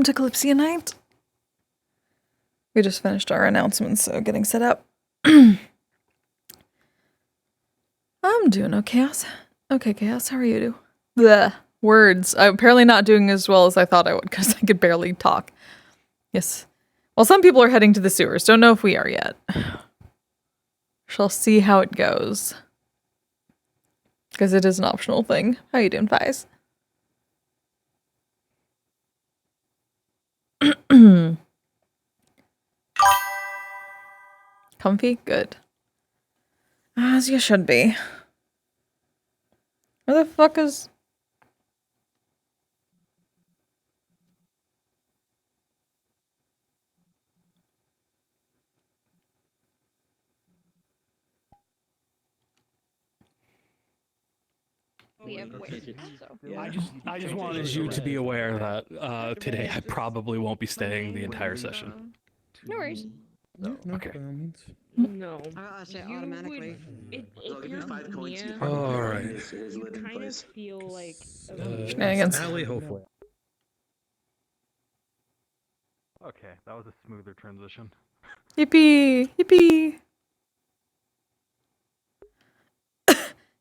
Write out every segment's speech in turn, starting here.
welcome to Kalypsia night. We just finished our announcements, so getting set up. I'm doing okay, Chaos. Okay, Chaos, how are you? Bleh. Words. I'm apparently not doing as well as I thought I would, because I could barely talk. Yes. Well, some people are heading to the sewers. Don't know if we are yet. Shall see how it goes. Because it is an optional thing. How you doing, Fies? Comfy? Good. As you should be. Where the fuck is... I just wanted you to be aware that today I probably won't be staying the entire session. No worries. No, Okay. No. I say automatically. If you're Mia, All right. you kind of feel like Shenanigans. Allie, hopefully. Okay, that was a smoother transition. Yippee! Yippee!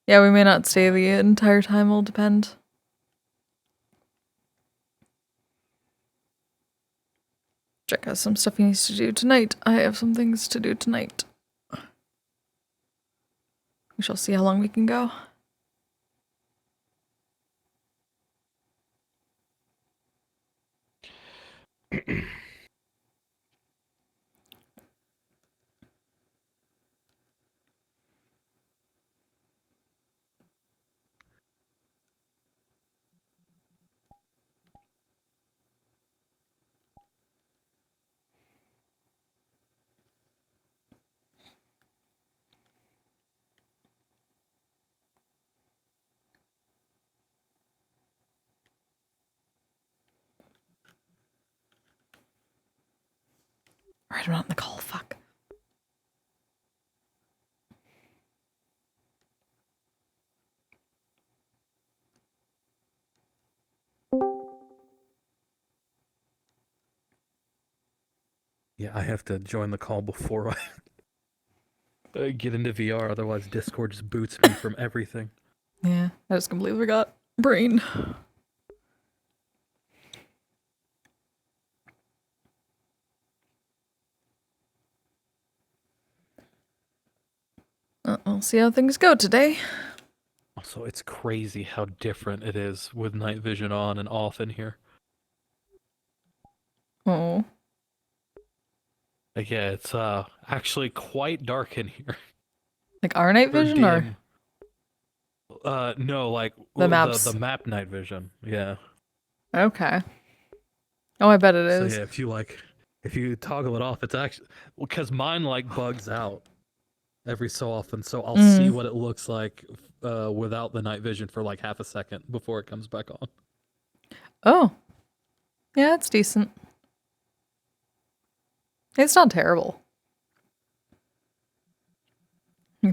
Yeah, we may not stay the entire time, will depend. Jack has some stuff he needs to do tonight. I have some things to do tonight. We shall see how long we can go. Alright, I'm not in the call, fuck. Yeah, I have to join the call before I get into VR, otherwise Discord just boots me from everything. Yeah, I just completely forgot. Brain. We'll see how things go today. Also, it's crazy how different it is with night vision on and off in here. Oh. Like, yeah, it's actually quite dark in here. Like our night vision or? No, like The maps. the map night vision. Yeah. Okay. Oh, I bet it is. So yeah, if you toggle it off, it's actually because mine like bugs out every so often, so I'll see what it looks like without the night vision for like half a second before it comes back on. Oh. Yeah, it's decent. It's not terrible.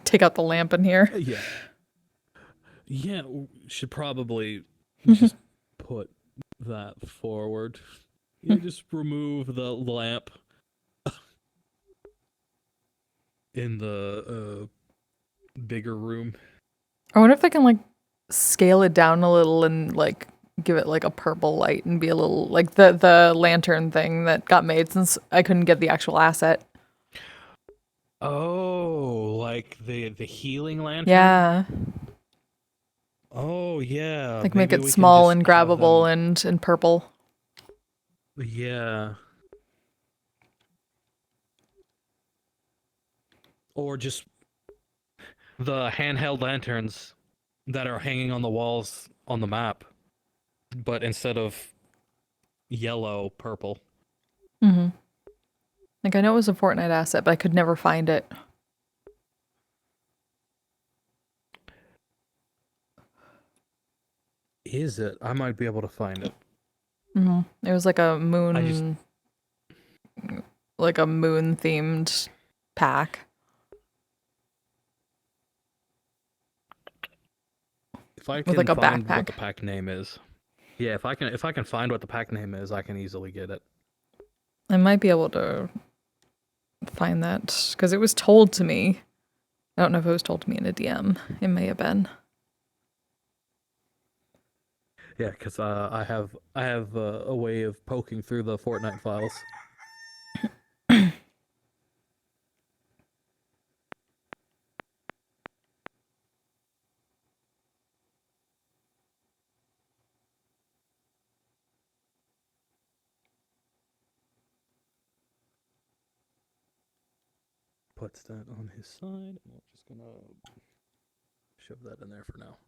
Take out the lamp in here. Yeah. Yeah, should probably just put that forward. You just remove the lamp in the bigger room. I wonder if they can like scale it down a little and like give it like a purple light and be a little like the lantern thing that got made since I couldn't get the actual asset. Oh, like the healing lantern? Yeah. Oh yeah. Like make maybe it we can small just and have grabbable them- and purple. Yeah. Or just the handheld lanterns that are hanging on the walls on the map, but instead of yellow, purple. Mm-hmm. Like I know it was a Fortnite asset, but I could never find it. Is it? I might be able to find it. Mm-hmm. It was like a moon, like a moon themed pack. If I With, can like, a find what backpack. the pack name is. Yeah, if I can find what the pack name is, I can easily get it. I might be able to find that because it was told to me. I don't know if it was told to me in a DM. It may have been. Yeah, because I have a way of poking through the Fortnite files. Puts that on his side, and we're just gonna shove that in there for now.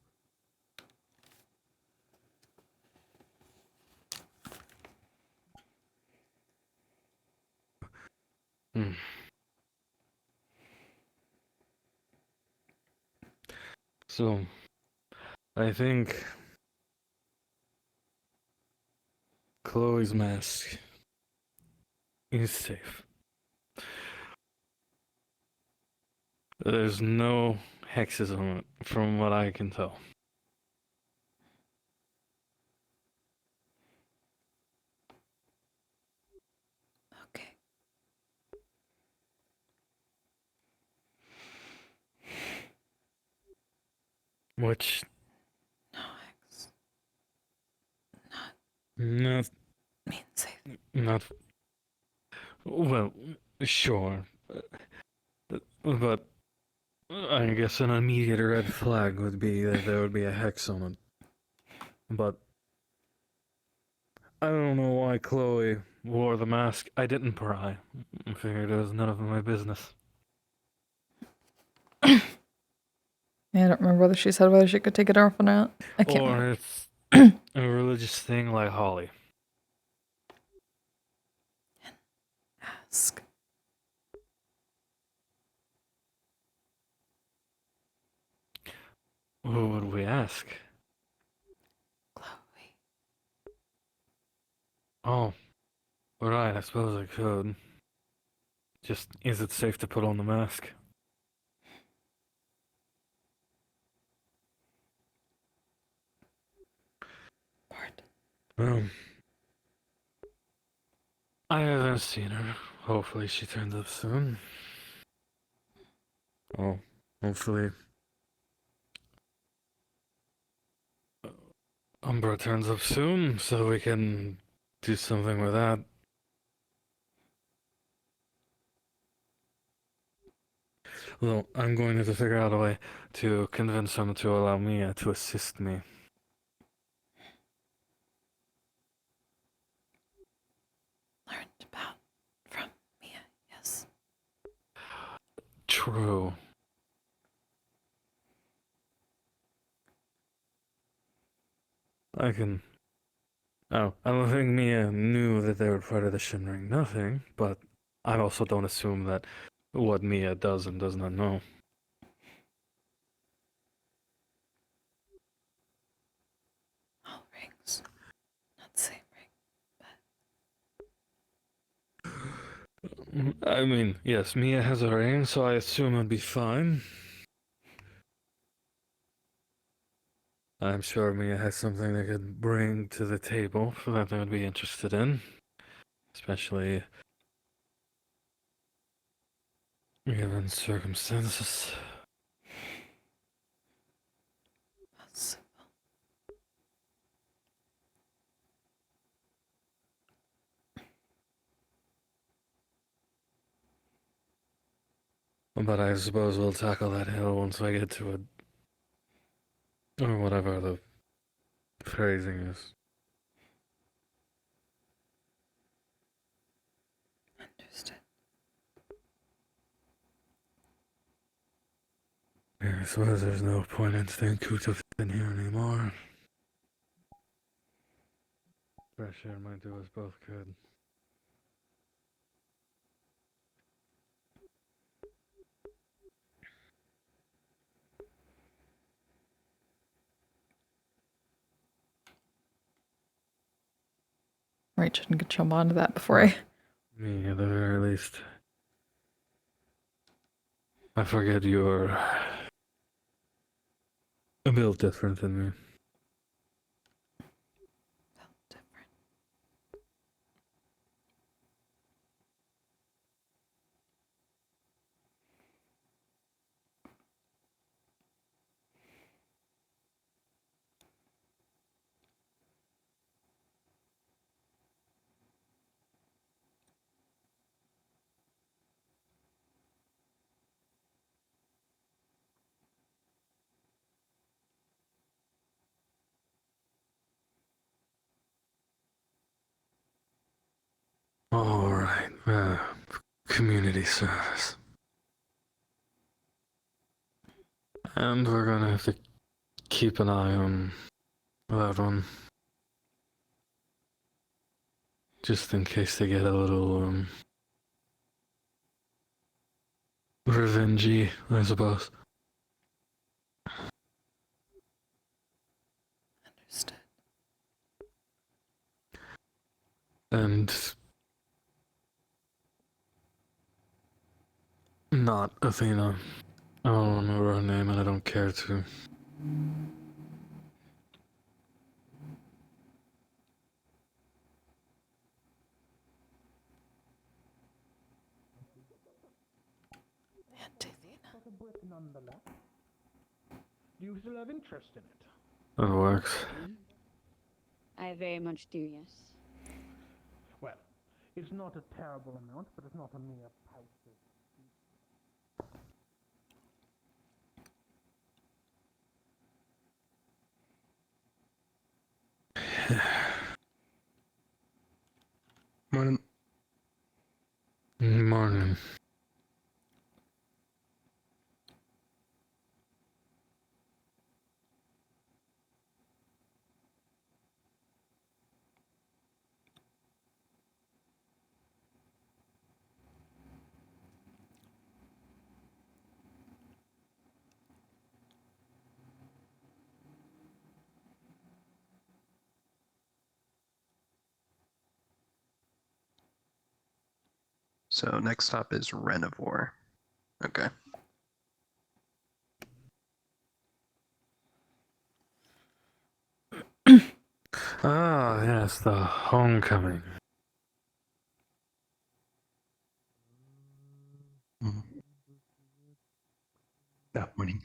Hmm. So, I think Chloe's mask is safe. There's no hexes on it, from what I can tell. Okay. Which, No, X. not, Mean safe. not, well, sure. But I guess an immediate red flag would be that there would be a hex on it. But I don't know why Chloe wore the mask. I didn't pry. I figured it was none of my business. Yeah, I don't remember whether she said whether she could take it off or not. I can't Or remember. it's a religious thing like Holly. Ask. Who would we ask? Chloe. Oh, right, I suppose I could. Just, is it safe to put on the mask? Bart. Well, I haven't seen her. Hopefully she turns up soon. Oh, hopefully Umbra turns up soon so we can do something with that. Well, I'm going to have to figure out a way to convince him to allow Mia to assist me. Learned about from Mia. Yes. True. I can. Oh, I don't think Mia knew that they were part of the Shimmering Nothing, but I also don't assume that what Mia does and does not know. All rings. Not the same ring. I mean, yes, Mia has a ring, so I assume it'd be fine. I'm sure Mia has something they could bring to the table that they would be interested in, especially given circumstances. Possible. But I suppose we'll tackle that hill once I get to it. Or whatever the phrasing is. Understood. I suppose there's no point in staying cooped up in here anymore. Fresh air might do us both good. Right, shouldn't jump onto that before I. Me, at the very least. I forget you're a bit different than me. uh, community service. And we're gonna have to keep an eye on that one. Just in case they get a little, revengey, I suppose. Understood. And not Athena. I don't remember her name and I don't care to. Nonetheless, do you still have interest in it? That works. I very much do, yes. Well, it's not a terrible amount, but it's not a mere paltry. Morning. Morning. So next stop is Renovore. Okay. Ah, yes, the homecoming. Morning.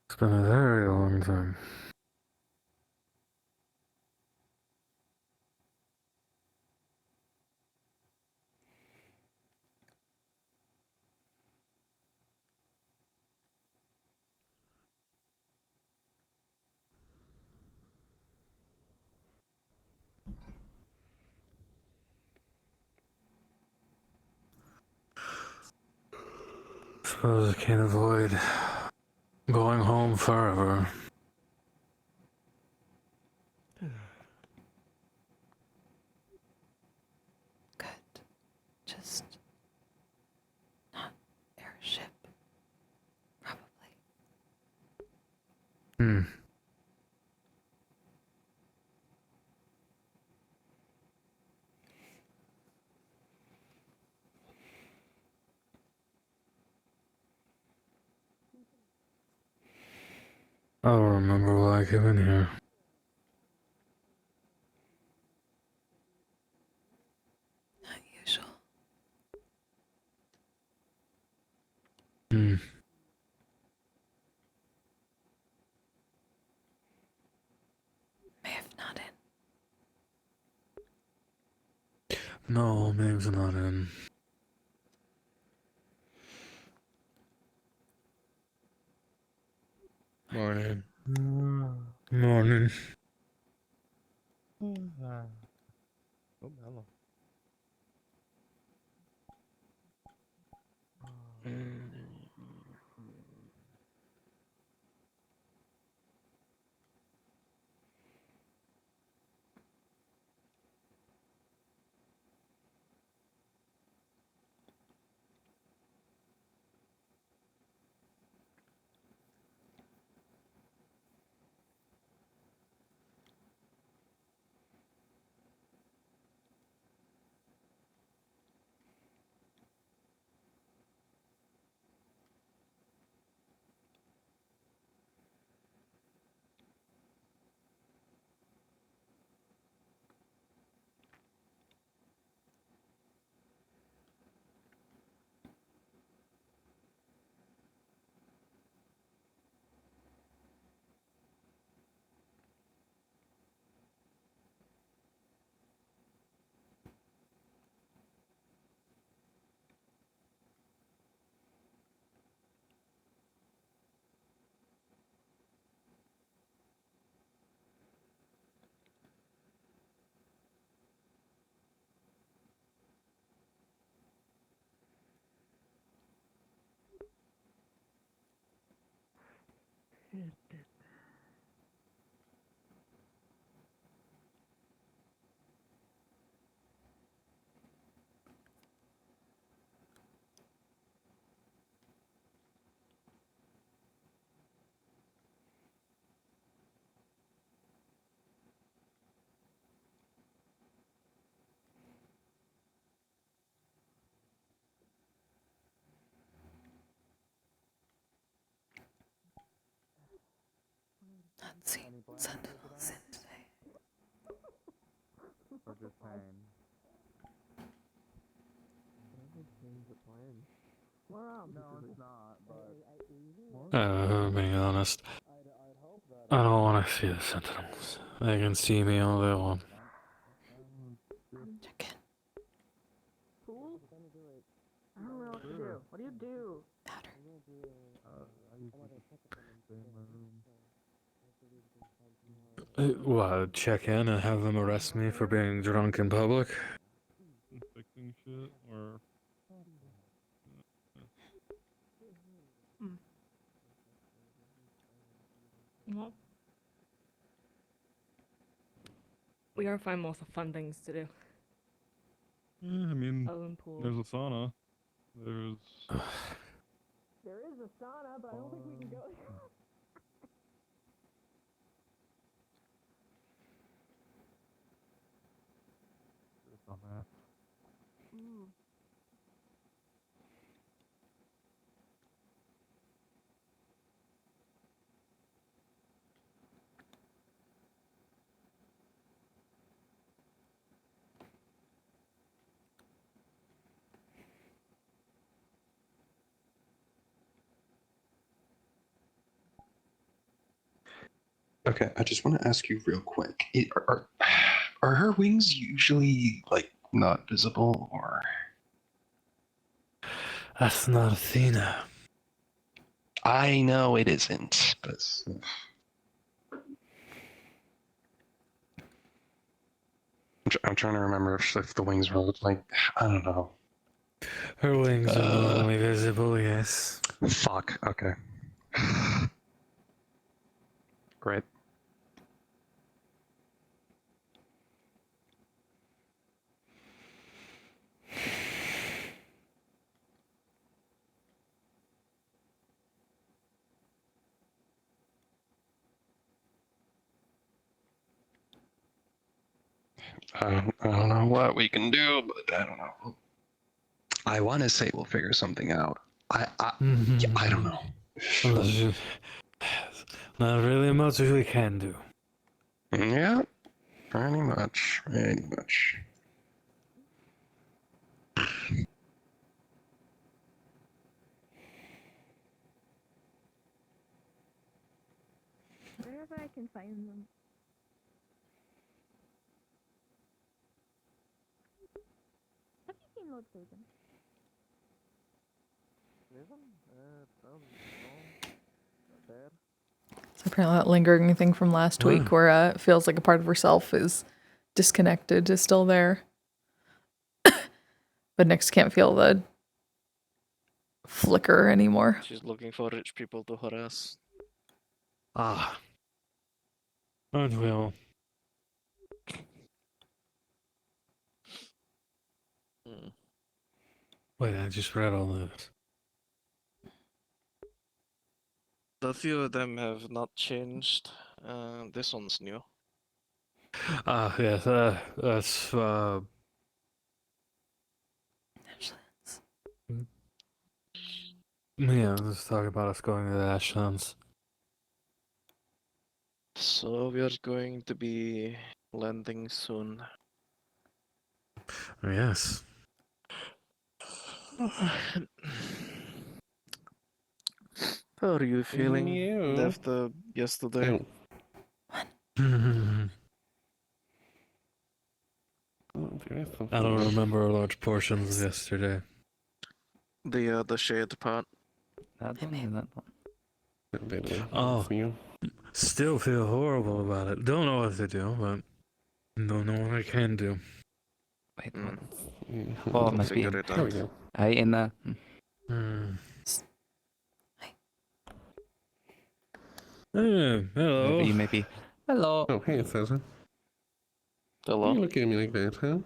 It's been a very long time. Suppose I can't avoid going home forever. Good. Just not airship. Probably. Hmm. I don't remember why I came in here. Not usual. Hmm. May have not in. No, Maeve's not in. Morning. Morning. Oh, hello. Let's see. Sentinels in today. Being honest, I don't want to see the Sentinels. They can see me all they want. Check in. Pool? I don't know what to do. What do you do? Powder. What, check in and have them arrest me for being drunk in public? Fixing shit or Well, we gotta find most of fun things to do. I mean, Other than pool. there's a sauna. There's There is a sauna, but I don't think we can go. on that. Okay, I just want to ask you real quick. Are her wings usually like not visible or? That's not Athena. I know it isn't, but I'm trying to remember if the wings were like, I don't know. Her wings are normally visible, yes. Fuck. Okay. Great. I don't know what we can do, but I don't know. I want to say we'll figure something out. I don't know. Not really much we can do. Yeah, pretty much. Pretty much. Wherever I can find them. Have you seen Lord Susan? So apparently that lingering thing from last week What? where it feels like a part of herself is disconnected is still there. But Nyx can't feel the flicker anymore. She's looking for rich people to harass. Ah. Aren't we all? Hmm. Wait, I just read all this. A few of them have not changed. This one's new. Ah, yes, that's, yeah, let's talk about us going to the Ashlands. So we are going to be landing soon. Yes. How are you feeling You. after yesterday? I don't remember large portions yesterday. The shade part. That one, that one. Oh, still feel horrible about it. Don't know what to do, but don't know what I can do. Wait, Mm. what? Oh, We'll must be. figure it out. Ayna. Hmm. Hello. Wherever you may be. Hello. Oh, hey, Cesar. Why are Hello. you looking at me like that, huh?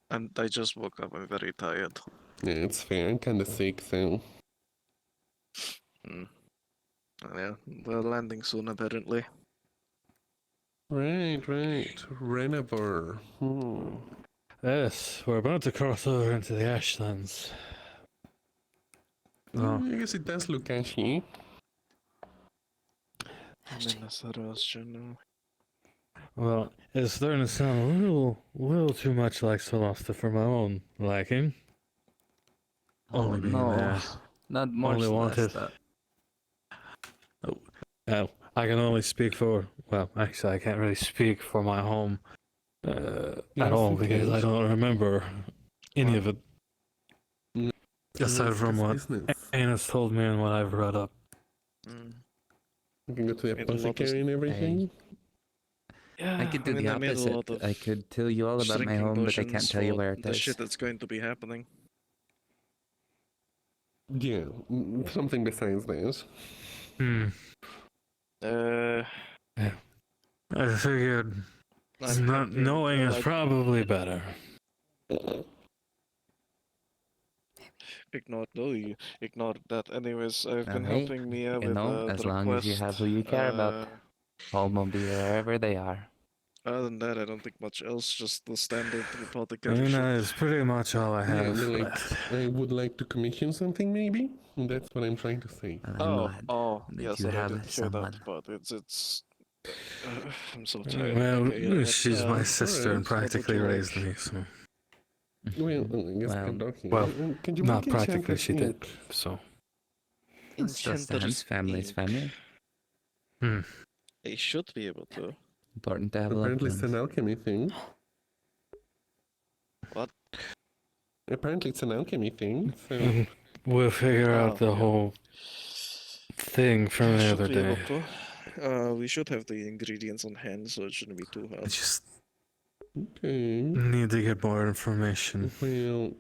And I just woke up. I'm very tired. Yeah, it's fair. I'm kinda sick, so... Hmm. Yeah, we're landing soon apparently. Right. Renabur. Yes, we're about to cross over into the Ashlands. Oh, I guess it does look ashy. I'm in the Sarasjan. well, it's starting to sound a little too much like Solasta for my own liking. Oh Only being no, there. not more Only wanted. Celesta. I can only speak for. Well, actually, I can't really speak for my home at Yes, all you because I can. don't remember any of it aside It's from just what business. Anna's told me and what I've read up. Mm. You can go to the Made a lot of apothecary and everything. Yeah, I could do I mean, the I made a lot opposite. of I could tell you all about my drinking home, but I can't potions tell you for where it the is. shit that's going to be happening. Yeah, something besides that. Uh, I figured I'm not thinking, knowing is I probably better. ignored. No, you ignored that. Anyways, I've been Hey, helping Mia you with know, as the long as you request. have who you care about, home will be wherever they are. Other than that, I don't think much else. Just the standard apothecary shit. Ayna is pretty much all I Yeah, have but like, left. I would like to commission something, maybe? That's what I'm trying to say. Well, I'm glad Oh, that yes, you I have did hear someone. that, but I'm so tired. Well, Okay, you know what? she's my sister and alright. What would practically you raised like? me, so. Well, I guess Well, I'm talking. Well, Can you not make practically, enchanted she did, ink? so. It still Enchanter's stands. Family's ink. family. Hmm. I should be able to. Important to have loved Apparently it's ones. an alchemy thing. What? Apparently it's an alchemy thing, so... Mm, we'll figure out Oh, the yeah. whole thing from the Should other be able day. to. We should have the ingredients on hand, so it shouldn't be too I hard. just Okay. need to get more information. Well...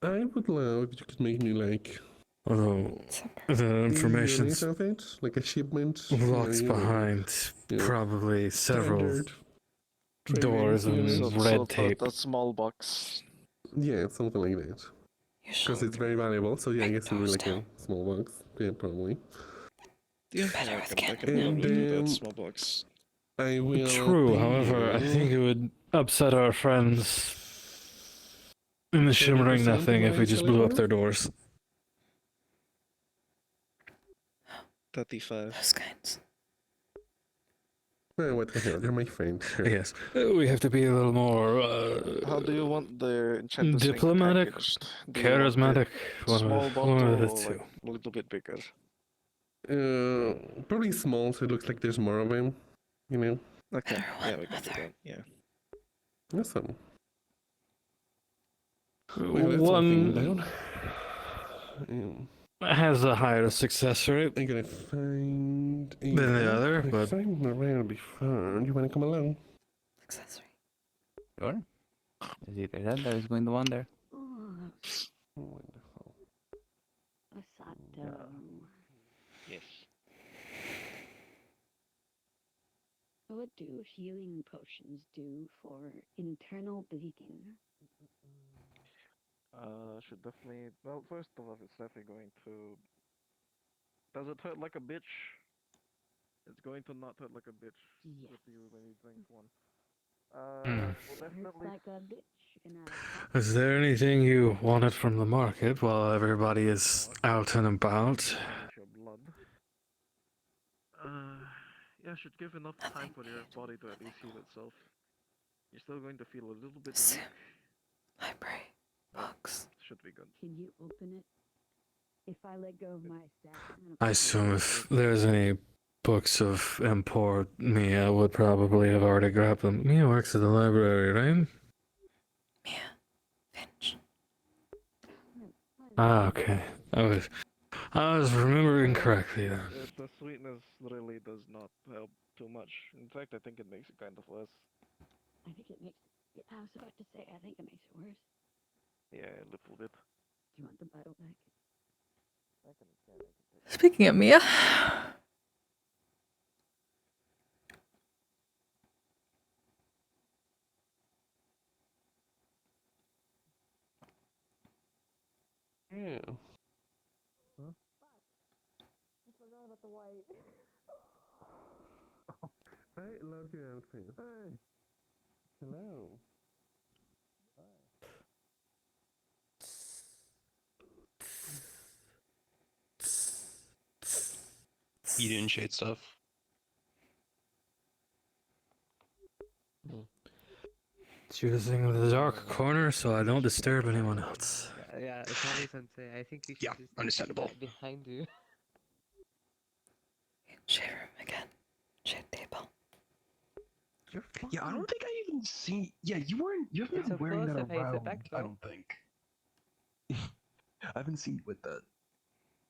I would love if you could make me, like, Although the a unit information's of it, like a shipment. locked you know, behind yeah. probably several Standard doors trading and unit. red tape. That small box. Yeah, something like that. Because it's very valuable, so yeah, I guess it would be like a small box. Yeah, probably. Yeah, I can And probably do that then- small box. I will True, pay however, I you think it would upset our friends in the 30% Shimmering of Nothing what if I we just sell it blew up for? their doors. 35. Those kinds. Well, what the hell, they're my friends. Sure. Yes, we have to be a little more How do you want the enchanted ink diplomatic, packaged? Do you want it charismatic. small One bottle of the or two. like a little bit bigger? Probably small, so it looks like there's more of them. You know? Okay, Better yeah, one, we can do mother. that. Yeah. Awesome. Well, that's all taken One down. has a higher success rate I gotta find a than the book. other, I but find around be fun. You wanna come along? Accessory. Sure. Is either that or is going to wander. Wonderful. Yes. What do healing potions do for internal bleeding? Should definitely. Well, first of all, it's definitely going to. Does it hurt like a bitch? It's going to not hurt like a bitch Yes. with you when you drink one. Hmm. Well, Hurts definitely. like a bitch in is there anything you wanted from the market while everybody is out and about? Change your blood. Yeah, should give enough time for your body to at least heal itself. You're still going to feel a little bit weak. Library. Books. Should be good. Can you open it? If I let go of my staff, I assume if there's any books of import, Mia would probably have already grabbed them. Mia works at the library, right? Mia. Finch. Ah, okay. I was remembering correctly then. The sweetness really does not help too much. In fact, I think it makes it kind of less. I think it makes. I was about to say, I think it makes it worse. Yeah, a little bit. Do you want the bottle back? Speaking of Mia, Ew. I love you, Elfie. Hey. Hello. You didn't shade stuff. Choosing the dark corner so I don't disturb anyone else. Yeah, Kami-sensei, I think you should Yeah, just understandable. keep that behind you. shade room again. Shade table. You're fine. Yeah, I don't think I even see. Yeah, you haven't It's been so wearing close that if I sit around. back, I though. don't think. I haven't seen you with that.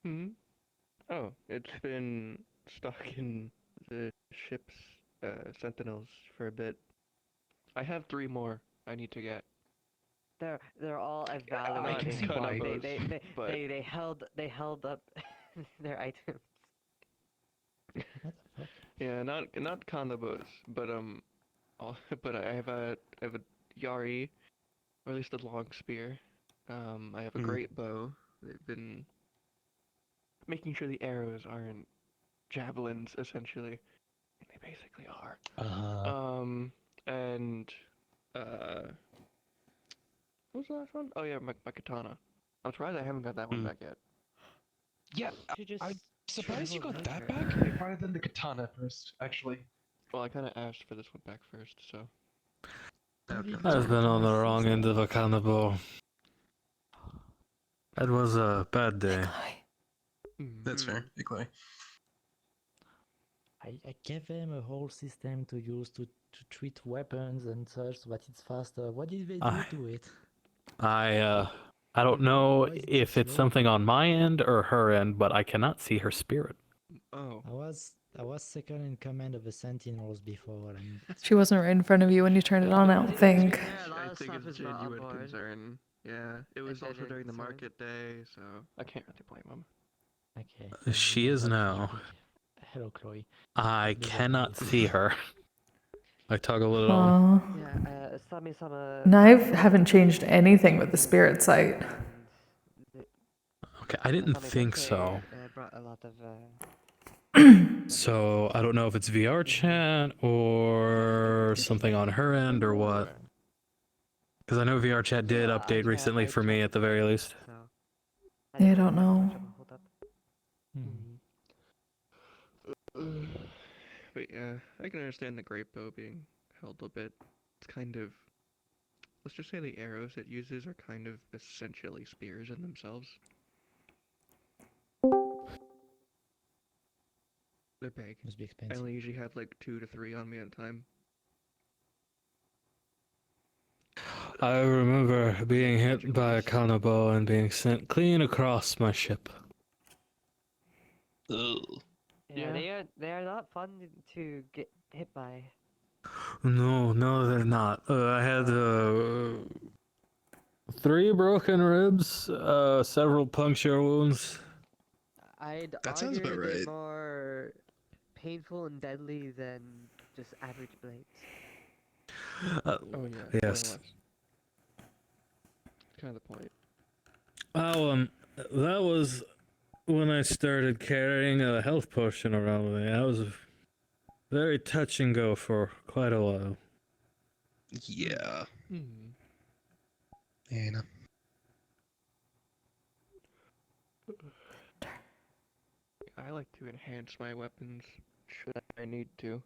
Hmm. Oh, it's been stuck in the ship's sentinels for a bit. I have 3 more I need to get. They're all I evaluating can see why why. they held up their items. Yeah, not Kanabos, but but I have a Yari, or at least a long spear. I have a Hmm. great bow. They've been making sure the arrows aren't javelins, essentially. And they basically are. And what was the last one? Oh yeah, my katana. I'm surprised I haven't got that one back yet. Yeah, Should just I'm surprised you got that travel back rather than the katana first. Actually. Well, I kind of asked for this one back first, so. Okay. I've been on the wrong end of a cannibal. That was a bad day. That's fair. Hey, Clay. I gave them a whole system to use to treat weapons and such so that it's faster. What did they do to it? I don't know Why is it so if it's slow? something on my end or her end, but I cannot see her spirit. Oh. I was second in command of the Sentinels before, and She wasn't right in front of you when you turned it on, I don't think. Yeah, a lot I of think stuff it's is not on genuine board. concern. Yeah, it was also genuine during the concern. market day, so I can't really blame them. okay. She is now. Hello, Chloe. I Let's do that cannot later. see her. I toggle it on. Aw. Yeah, Sami-sama. And I haven't changed anything with the spirit sight. Okay, I didn't Sami think Sensei, so. brought a lot of So I don't know if it's VRChat or something on her end or what. Because I know VRChat did update recently for me at the very least. So I don't know. But yeah, I can understand the great bow being held a bit. It's kind of, let's just say the arrows it uses are kind of essentially spears in themselves. They're big. Must be I expensive. only usually have like 2 to 3 on me at a time. I remember being hit by a cannonball and being sent clean across my ship. Ugh. Yeah, they are not fun to get hit by. No, they're not. I had 3 broken ribs, several puncture wounds. I'd That sounds argue about they're right. more painful and deadly than just average blades. Oh yeah. Yes. Kind of the point. Oh, that was when I started carrying a health potion around with me. I was very touch and go for quite a while. Yeah. Hmm. Ayna. I like to enhance my weapons should I need to.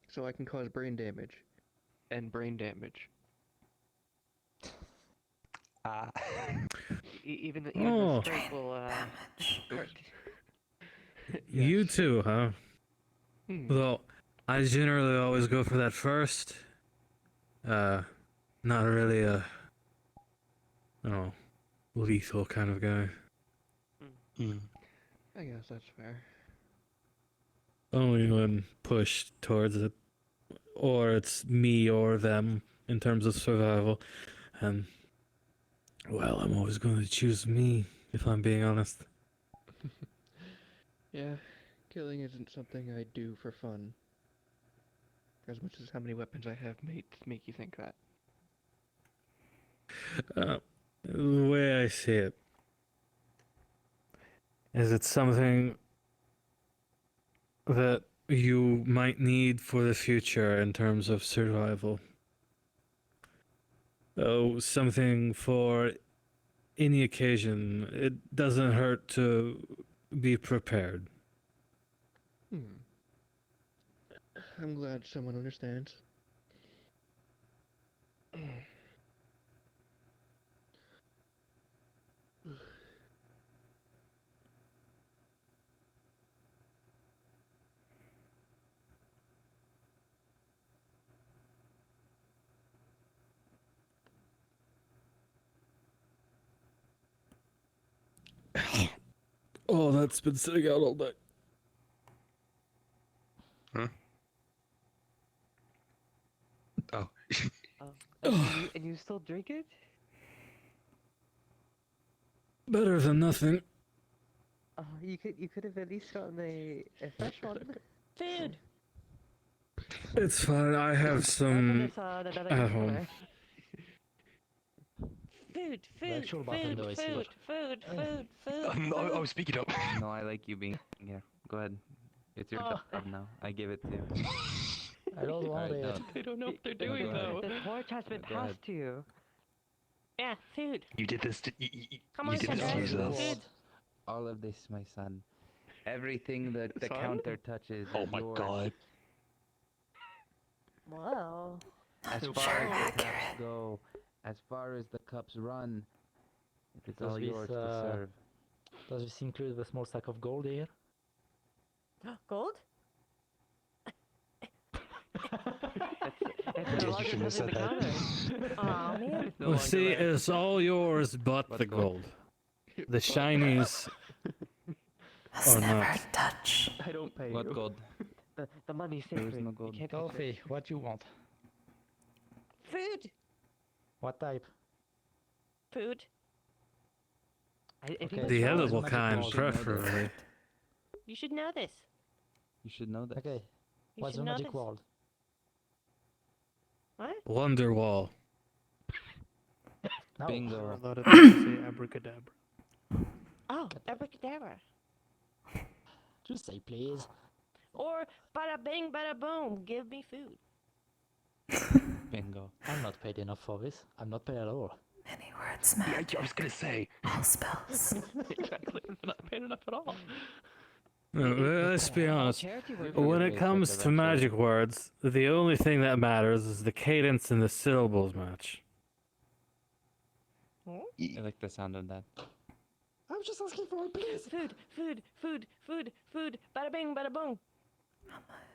So I can cause brain damage. And brain damage. Even Oh. the strength will hurt. You Yes. too, huh? Hmm. Well, I generally always go for that first. Not really a, lethal kind of guy. Hmm. I guess that's fair. Only when pushed towards it, or it's me or them in terms of survival, and Well, I'm always going to choose me, if I'm being honest. Yeah, killing isn't something I do for fun. As much as how many weapons I have make you think that. The way I see it is it's something that you might need for the future in terms of survival. Oh, something for any occasion. It doesn't hurt to be prepared. I'm glad someone understands. Oh, that's been sitting out all day. Huh? Oh. And you still drink it? Better than nothing. Oh, you could have at least gotten a fresh one. Food. It's fine. I have some at home. Food. The Food. actual bartender is here. Food. Oh, speak it up. No, I like you being here. Go ahead. It's your job now. I give it to you. I don't want Alright, it. no. They don't know what they're No, doing go ahead. though. The torch has been Go ahead. passed to you. Yeah, food. You did this to Come you on, did this to Conrad. yourself. Food. All of this, my son. Everything that the Son? counter touches Oh is my yours. god. Well, As Sure far as the accurate. cups go, as far as the cups run, it's Does all this, yours to serve. Does this include the small stack of gold here? gold? It's Guess no you longer shouldn't have touching the said that. counter. Aw, man. No Well, longer see, there. it's all yours but What's the gold? gold. The shinies are not. touch. I don't pay What you. gold? The money's There is sacred. no You gold. can't touch it. Coffee, what you want? Food. What type? Food. I think Okay. it's The Charles edible Magic kind, Balls. preferably. You should know this. You should know that. Okay, You what's should the know magic this. word? What? Wonderwall. No. Bingo. A lot of people say abracadabra. Oh, abracadabra. Just say please. Or bada bing, bada boom. Give me food. Bingo. I'm not paid enough for this. I'm not paid at all. Many words Yeah, meant I was gonna say. all spells. Exactly. They're not paying enough at all. No, let's be honest. Charity work. Well, When your it paycheck comes to eventually. magic words, the only thing that matters is the cadence and the syllables match. I like the sound of that. I'm just asking for it, please. Food. Bada bing, bada boom.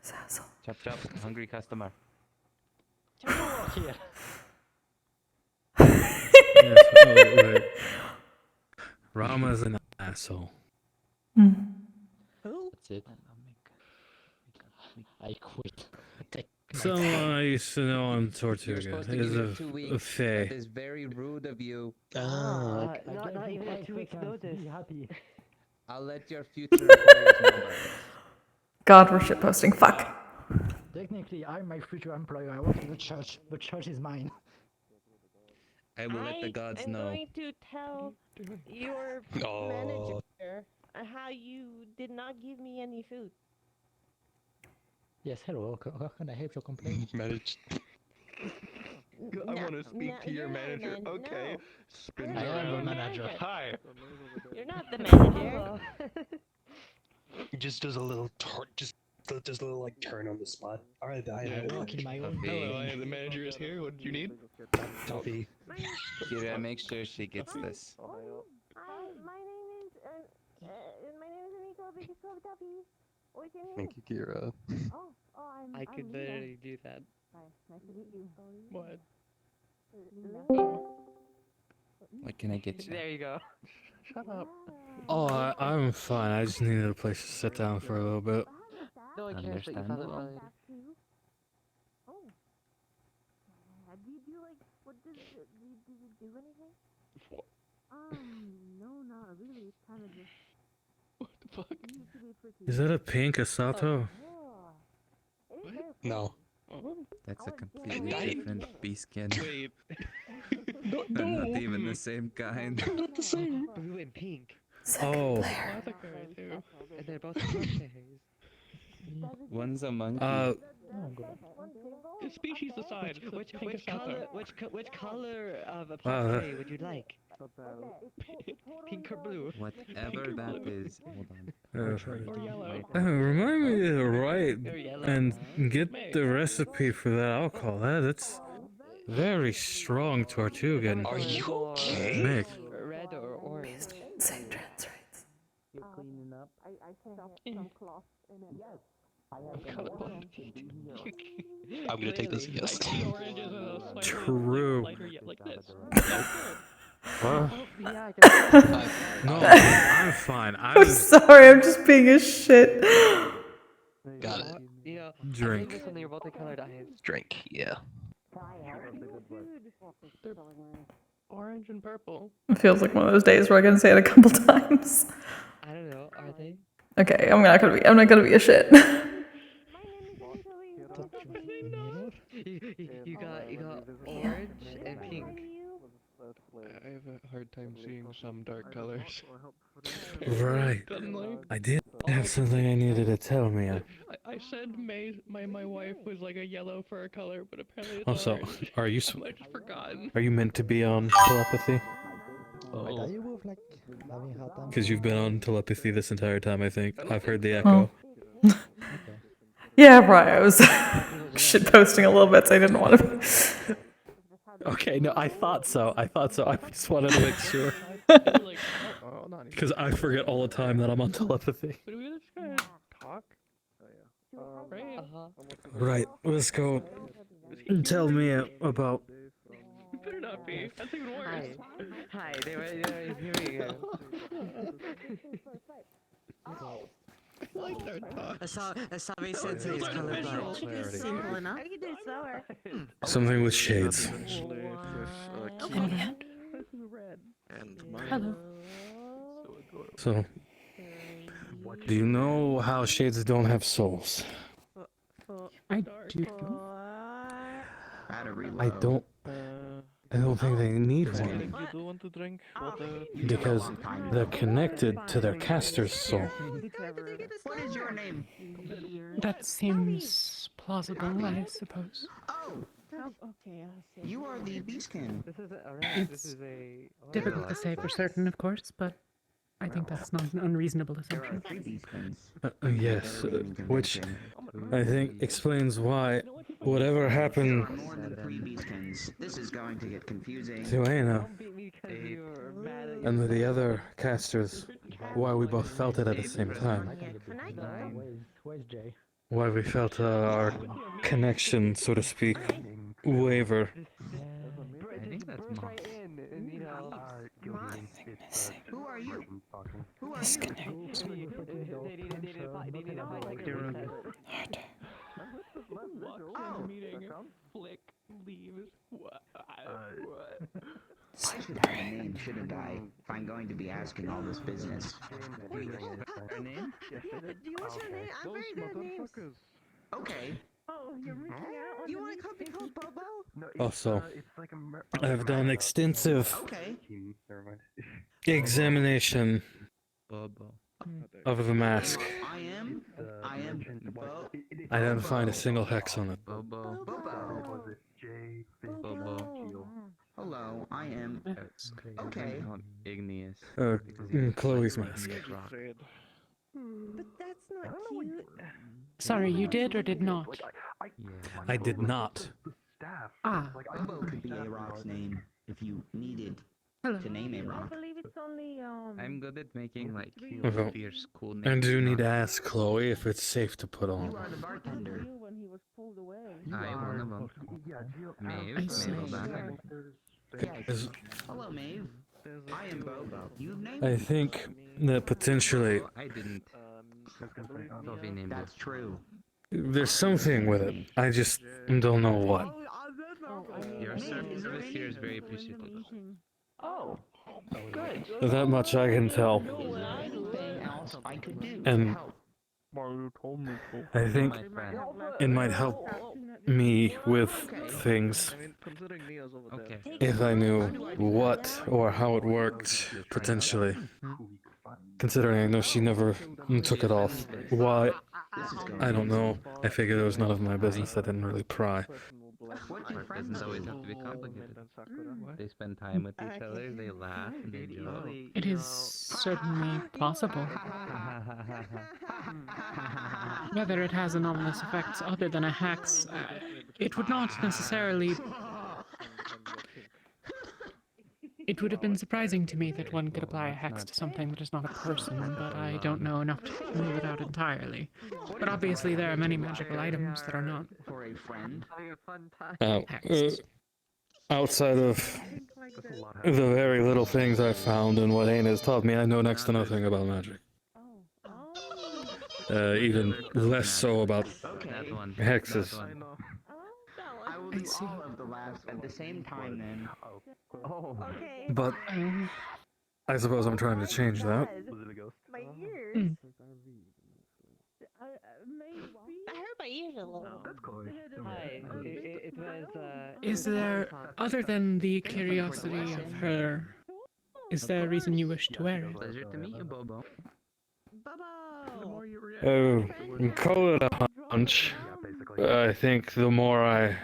Sassel. Chop chop. Hungry customer. Here. Yes, wait. Rama's an asshole. Who? That's it. I quit. Take my Someone I used to know on You're Tortuga supposed to is give it 2 a weeks. That fae. is very rude of you. Ah, I not gave you even a 5 2 weeks seconds. notice. Be happy. I'll let your future employers know about this. God, we're shitposting. Fuck. Technically, I'm my future employer. I work in the church. The church is mine. I will let the gods I'm know. going to tell your Oh. manager how you did not give me any food. Yes, hello. How can I help your complaint? Managed. I want to speak to your you're not a manager. man- Okay. no. Spins I am around. the manager. Hi. You're not the manager. He just does a little just a little like turn on the spot. All right, I Yeah. I work in my own Coffee. Hello, building. the manager is here. What did you need? coffee. Kira, make sure she gets this. Hi, my name is Enrico Biggie Duffy. What's your name? Thank you, Kira. Oh, I'm I could Lena. literally do that. Hi, nice to meet you. What? What can I get you? There you go. Shut up. Oh, I'm fine. I just needed a place to sit down for a little bit. No one cares that you found it Understandable. funny. Oh. Do you like, what does it do anything? No, not really. It's kind of just. What the fuck? Used to be pretty. Is that a pink Asato? Oh, it is very No. Oh, That's a would completely say- different bee skin. wait. They're not even the same kind. Not the same. Blue and pink. Oh. Classic fairy too. And they're both crosshays. One's a monkey. The species aside, Which pink color? Asato. Which color of a Wow, plushie would you like? Pink or blue? Whatever that is. Hold on. Or yellow. Remind me to write Or yellow? and get the recipe for that alcohol. That's very strong Tortugan. Are you okay? Mick. Red or orange? Same trans rights. You're cleaning up. I stuffed some cloth in it. Yes. I'm gonna take this as a yes. Orange is a slightly True. lighter yet like this. Huh? Yeah, I No, I'm fine. I'm sorry, I'm just being a shit. Got it. You know, Drink. I think something your multicolored eyes. Drink, yeah. They're orange and purple. It feels like one of those days where I can say it a couple times. I don't know. Are they? Okay, I'm not gonna be a shit. You got orange and pink. I have a hard time seeing some dark colors. Right. Suddenly, I did have something I needed to tell me. I said my wife was like a yellow fur color, but apparently it's Also, orange. are you I just forgotten. are you meant to be on telepathy? Are you both like having a hard time? Because you've been on telepathy this entire time, I think. I've heard the echo. Yeah, right. I was shit posting a little bit, so I didn't want to. Okay, no, I thought so. I just wanted to make sure. Like, not even. Because I forget all the time that I'm on telepathy. But we just gonna talk. Right? Right, let's go. Tell me about. You better not be. That's even worse. Hi. Here we go. I like their talk. Asabi Sensei is colorblind. Simple enough. I can do it slower. Something with shades. Hello. So, do you know how shades don't have souls? I do. I don't think they need one. You do want to drink water? Because they're connected to their caster's soul. What is your name? That seems plausible, I suppose. Oh, Okay, I see. you are the Beastkin. This is It's a difficult to say for certain, of course, but I think that's not an unreasonable There are assumption. 3 Beastkins. Yes, which I think explains why whatever happened There are more than 3 Beastkins. This is going to get confusing. to Ayna Don't beat me because you were mad at and the other casters, why we both felt it at the same time. Where's Jay? Why we felt our connection, so to speak, waver. I think that's Moss. right in, and you know. Who are you? Who are you? They need a fight like your Oh, Meeting. Flick leaves. What? I should have a name, shouldn't I? If I'm going to be asking all this business. Her name? Do you want your name? I'm very good at names. Okay. Oh, you're reaching out. You want to be called Bobo? Also, I've done extensive Okay. examination Bobo. of the mask. I am Bo. I didn't find a single hex on it. Bobo. Bobo. Bobo. Hello, I am. Okay. Igneous. Chloe's mask. But that's not cute. Sorry, you did or did not? I did not. Ah, Bobo could be a rock's name if you needed hello. to name a I rock. believe it's only I'm good at making like Okay. fierce cool names. I do need to ask Chloe if it's safe to put You on. are the bartender. when he was pulled away. I one of them. I Maeve, see. Maeve back. Yes. Hello, Maeve. I am Bobo. You've named I me. think that potentially I didn't. Sophie named it. That's true. there's something with it. I just don't know what. Your service here is very appreciated. Oh, good. That much I can tell. Is there anything else I could do to And help? I think it might help me with things Okay. if I knew what or how it worked, potentially. Considering I know she never took it off. Why? I don't know. I figured it was none of my business. I didn't really pry. What do Art friends doesn't always do? have to be complicated. They spend time with each other, they laugh and they joke. It is certainly possible. Whether it has anomalous effects other than a hex, it would not necessarily. It would have been surprising to me that one could apply a hex to something that is not a person, but I don't know enough to rule it out entirely. But obviously there are many magical items that are not For a friend? hexed. Outside of the very little things I found and what Ayna has taught me, I know next to nothing about magic. Even less so about That's one. hexes. That's one. I will do all of the laughs at the same time then. Oh. But I suppose I'm trying to change that. My ears. I hurt my ears a little. Hi, it was, Is there, other than the curiosity of her, is there a reason you wish to wear it? Pleasure to meet you, Bobo. Oh, call it a hunch. I think the more I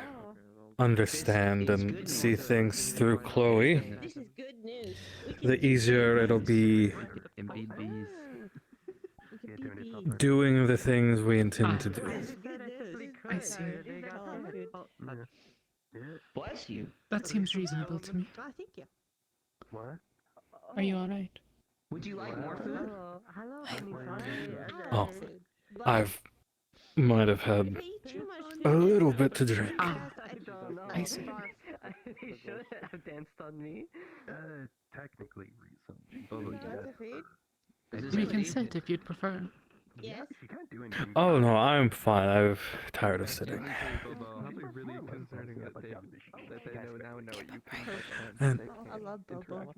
understand and see things through Chloe, This is good news. the easier it'll be Indeed bees. doing the things we intend to do. I see. Bless you. That seems reasonable to me. Oh, thank you. Are you alright? Would you like more food? Oh, might have had a little bit to drink. I see. You should have danced on me. Technically reason. Bobo, We can sit if you'd prefer. Yes. Oh no, I'm fine. I'm tired of sitting. Really concerning that they now know you And, I love Bobo.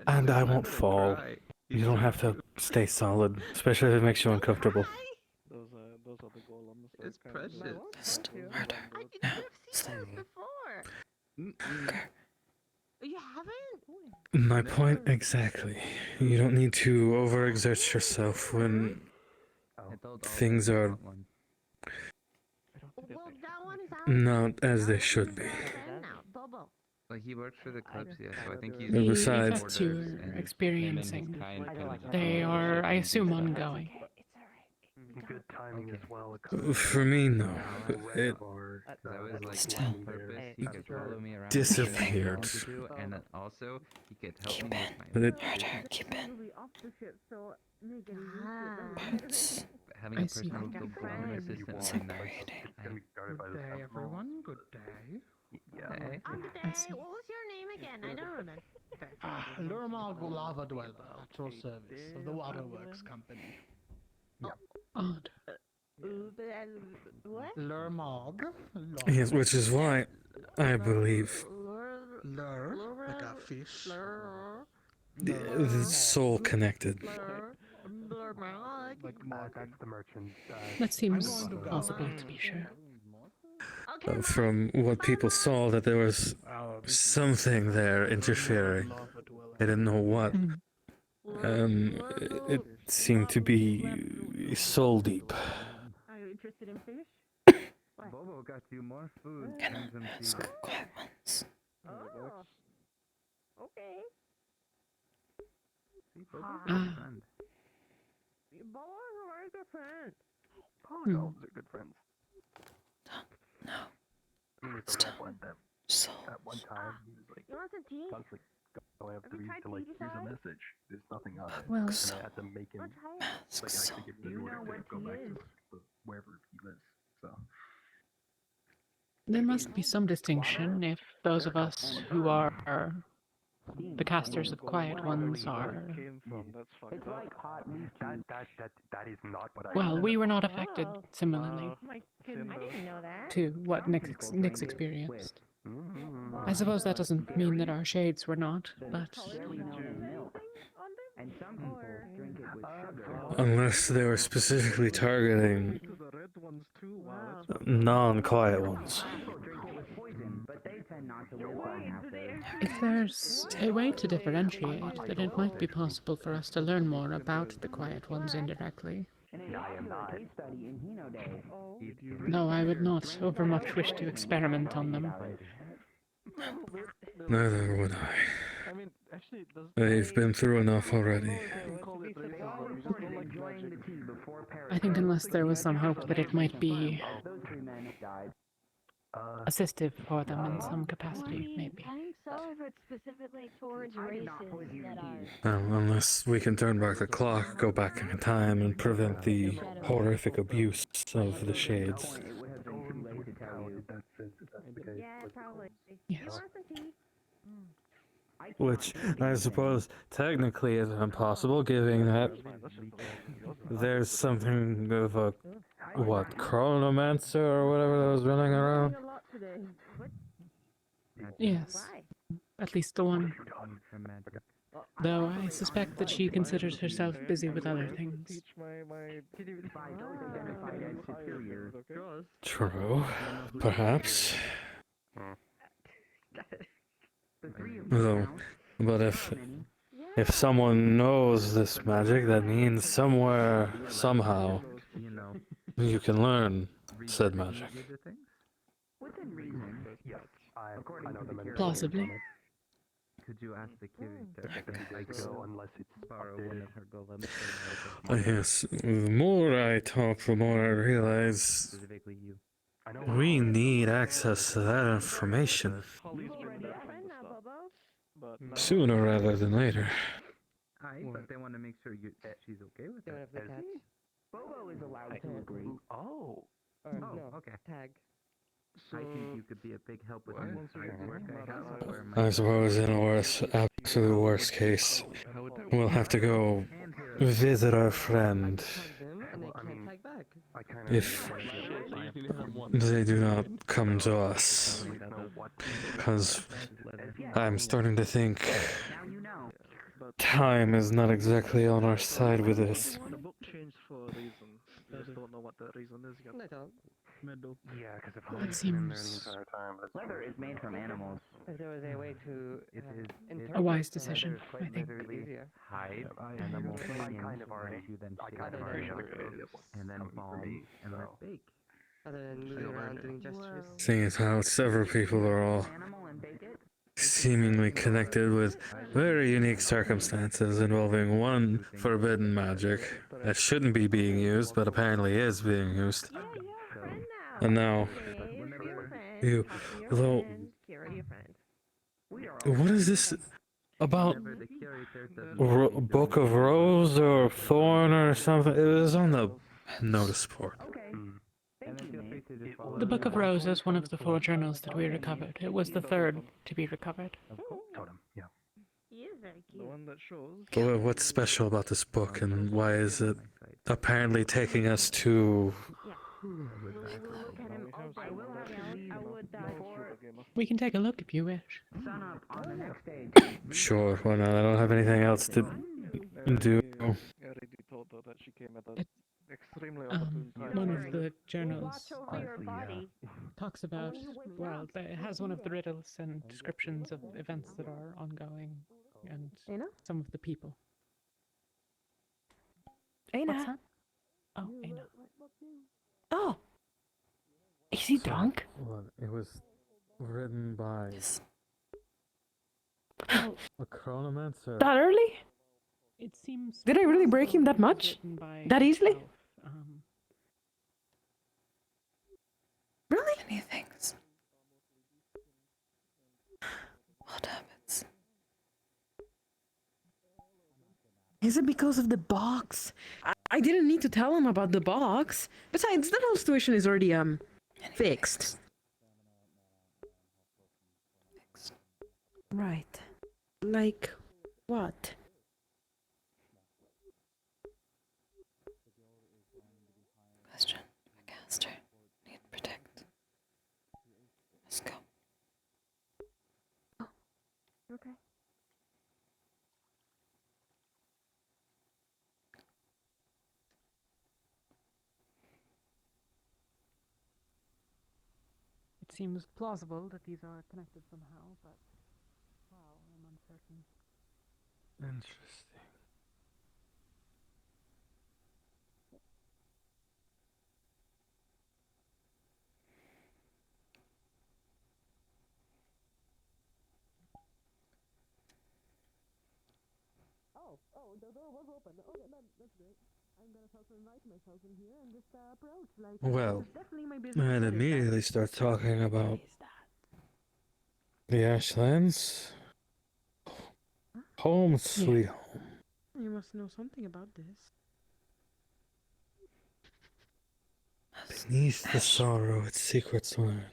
and I won't fall. You don't have to stay solid, especially if it makes you uncomfortable. Those are the golems. It's precious. Just murder. I did have seen this before. You haven't? My point exactly. You don't need to overexert yourself when things are Well, that one is out. not as they should be. Now, Bobo. Like he works for the Kalypsia, so I think he's. The Besides- effects you're orders and experiencing, him and his kind they are, I assume, ongoing. Good timing as well. For me, no. It That was like one purpose. He could follow me around. disappeared. And then also he could help me with my But it Keep it. Bones. having I a see. personal global assistant would be nice. Good day, everyone. Good day. Hey. On the day, what was your name again? I don't remember. Lurmal Gulava Dweller, at your service of the Waterworks Company. Odd. What? Lurmog. Yes, which is why I believe Lur, like a fish. the soul connected. Like that's the merchant. That seems possible, to be sure. From what people saw, that there was something there interfering. I didn't know what. It seemed to be soul deep. Are you interested in fish? Bobo got you more food. Can and some I ask tea. quiet ones? Oh. Okay. See, Bobo's a good friend. Bobo's a very good friend. Polygons are good friends. No. I mean, we Stop. still have them. So. At one time, he was like You want some tea? constantly going up Have to you me tried to like, tea here's a before? message. There's nothing on it. Well, And I had to make him Wanna try it? Masks. like So. actually give me the order to go back to wherever he lives. So there must be some distinction if those of us who are the casters of quiet ones are. That's fucked up. that is not what I Well, said. we were not affected similarly My goodness. I didn't know that. to what Nick's experienced. I suppose that doesn't mean that our shades were not, but And some people drink it with sugar. Unless they were specifically targeting non-quiet ones. Drink it with poison, but they tend not to live long after. if there's a way to differentiate, then it might be possible for us to learn more about the quiet ones indirectly. Case study in Hino Day. Though I would not overmuch wish to experiment on them. Neither would I. They've been through enough already. I think unless there was some hope that it might be assistive for them in some capacity, maybe. I think so, if it's specifically towards races that are... Unless we can turn back the clock, go back in time, and prevent the horrific abuse of the shades. Yeah, probably. Yes. You want some tea? Which I suppose technically is impossible, given that there's something of a, chronomancer or whatever that was running around? Yes. At least the one. Though I suspect that she considers herself busy with other things. True. Perhaps. Though, but if someone knows this magic, that means somewhere, somehow, you can learn said magic. Plausibly. Could you ask the curator to unless it's borrow one of her golems? Yes, the more I talk, the more I realize Specifically you. we need access to that information sooner rather than later. Aye, but they want to make sure she's okay with it. Bobo is allowed to agree. Oh, okay. Tag. I think you could be a big help with the work I have. Or I suppose in a absolute worst case, we'll have to go visit our friend if they do not come to us. Because I'm starting to think time is not exactly on our side with this. The book changed for a reason. I just don't know what that reason is yet. Yeah, because if That seems Leather is made from animals. If there was a way to a wise decision, I think. hide animal kind of already and then balm and then bake. Other than moving around doing gestures. Seeing as how several people are all seemingly connected with very unique circumstances involving one forbidden magic that shouldn't be being used, but apparently is being used. And now, you, though, what is this about? Book of Rose or Thorn or something? It was on the notice board. The Book of Rose is one of the 4 journals that we recovered. It was the 3rd to be recovered. Totem, yeah. He is very cute. The one that shows. But what's special about this book, and why is it apparently taking us to... We can take a look if you wish. Sure, why not? I don't have anything else to do. I already told her that she came at an extremely opportune time. One of the journals Watch over your body. talks about, well, it has one of the riddles and descriptions of events that are ongoing and Ayna? some of the people. Ayna. What's that? Oh, Ayna. Oh. Is he drunk? Well, it was written by a chronomancer. That early? It seems. Did I really break him that much? written by That easily? himself. Really? Many things. What happens? Is it because of the box? I didn't need to tell him about the box. Besides, that whole situation is already fixed. Right. Like what? Question. A caster. Need protect. Let's go. seems plausible that these are connected somehow, but wow, I'm uncertain. Interesting. Oh, the door was open. Okay, that's great. I'm gonna also invite myself in here and just approach. Like, Well, it's definitely my business. I'd What is that? immediately start talking about the Ashlands. Home sweet home. You must know something about this. Beneath the sorrow, its secrets learn.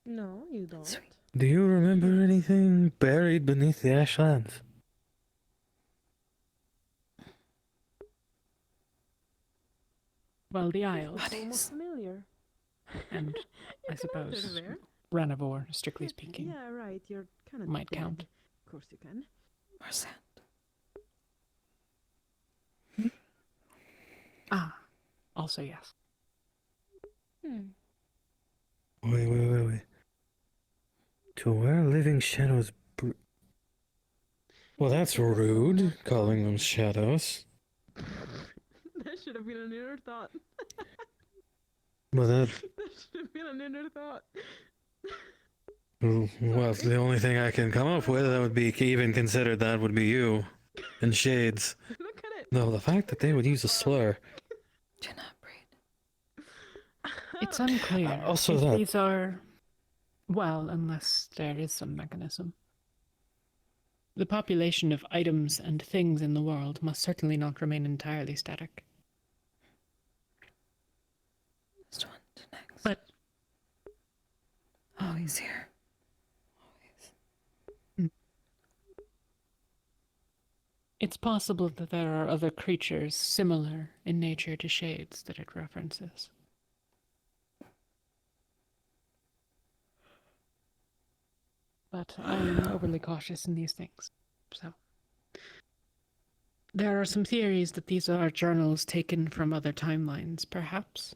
No, you don't. Do you remember anything buried beneath the Ashlands? Well, the Isles. It's almost familiar. And I You can enter suppose there. Ranivore, strictly speaking. Yeah, right. You're kind of Might count. Of course you can. Or sand. Ah, also yes. Wait. To where living shadows Well, that's rude, calling them shadows. That should have been an inner thought. But that, That should have been an inner thought. well, the only thing I can come up with that would be even considered that would be you. And shades. Look at it. No, the fact that they would use a slur. Do not breed. It's unclear Also if that- these are... Well, unless there is some mechanism. The population of items and things in the world must certainly not remain entirely static. Just on to next. But oh, he's here. it's possible that there are other creatures similar in nature to shades that it references. But I am overly cautious in these things, so... There are some theories that these are journals taken from other timelines, perhaps.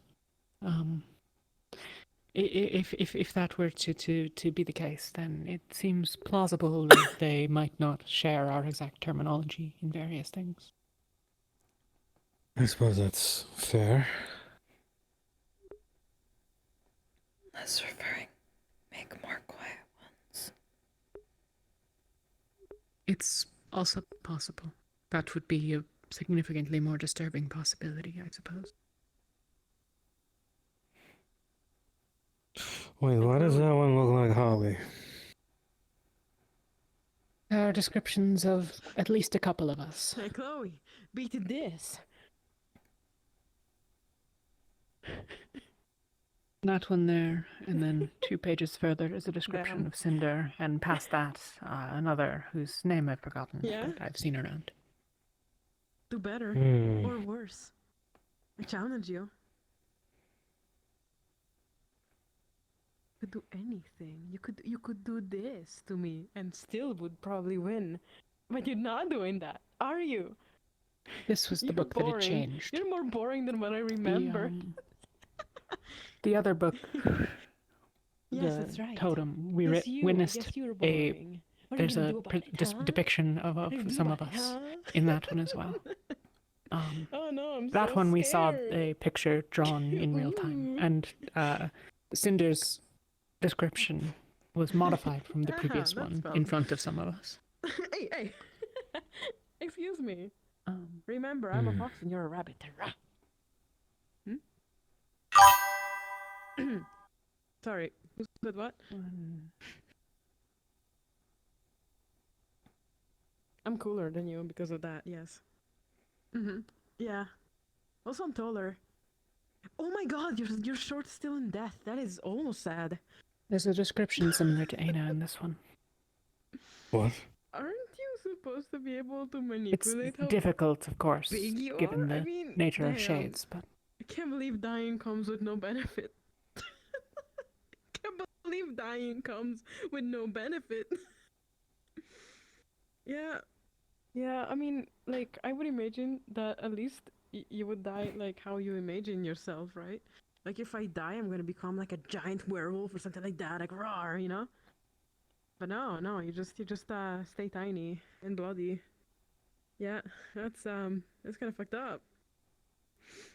If that were to be the case, then it seems plausible that they might not share our exact terminology in various things. I suppose that's fair. Less referring. Make more quiet ones. It's also possible. That would be a significantly more disturbing possibility, I suppose. Wait, why does that one look like Holly? There are descriptions of at least a couple of us. Hey, Chloe, beat this. That one there, and then 2 pages further is a description Damn. of Cinder, and past that, another whose name I've forgotten, Yeah? but I've seen around. Do better. Hmm. Or worse. I challenge you. You could do anything. You could do this to me and still would probably win. But you're not doing that, are you? This was the You're book that boring. had changed. You're more boring than what I remember. The other book, Yes, the that's right. Totem, we Yes, you. witnessed Yes, you're a... boring. What are you There's gonna a do about it, huh? depiction of What are you gonna do some of about it, us huh? in that one as well. Oh no, I'm That so one we saw scared. a picture drawn in real time, Ooh. and Cinder's description was modified from the previous That's one fun. in front of some of us. Hey. Excuse me. Remember, I'm a fox and you're a rabbit. Rah. Sorry. Who said what? I'm cooler than you because of that, yes. Yeah. Also, I'm taller. Oh my god, your short's still in death. That is almost sad. There's a description similar to Ayna in this one. What? Aren't you supposed to be able to It's manipulate how difficult, of course, big you given are? the I mean, nature of damn. shades, but I can't believe dying comes with no benefit. Can't believe dying comes with no benefit. Yeah, I mean, like, I would imagine that at least you would die like how you imagine yourself, right? Like if I die, I'm gonna become like a giant werewolf or something like that, like roar, you know? But no, you just stay tiny and bloody. Yeah, that's kind of fucked up.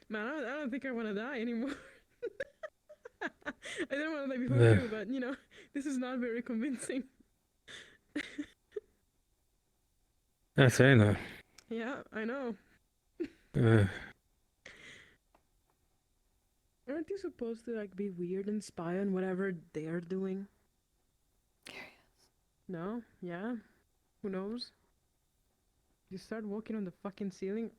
Man, I don't think I want to die anymore. I don't want to die before Yeah. too, but you know, this is not very convincing. That's Ayna. Yeah, I know. Uh, Aren't you supposed to like be weird and spy on whatever they're doing? No? Yeah? Who knows? You start walking on the fucking ceiling.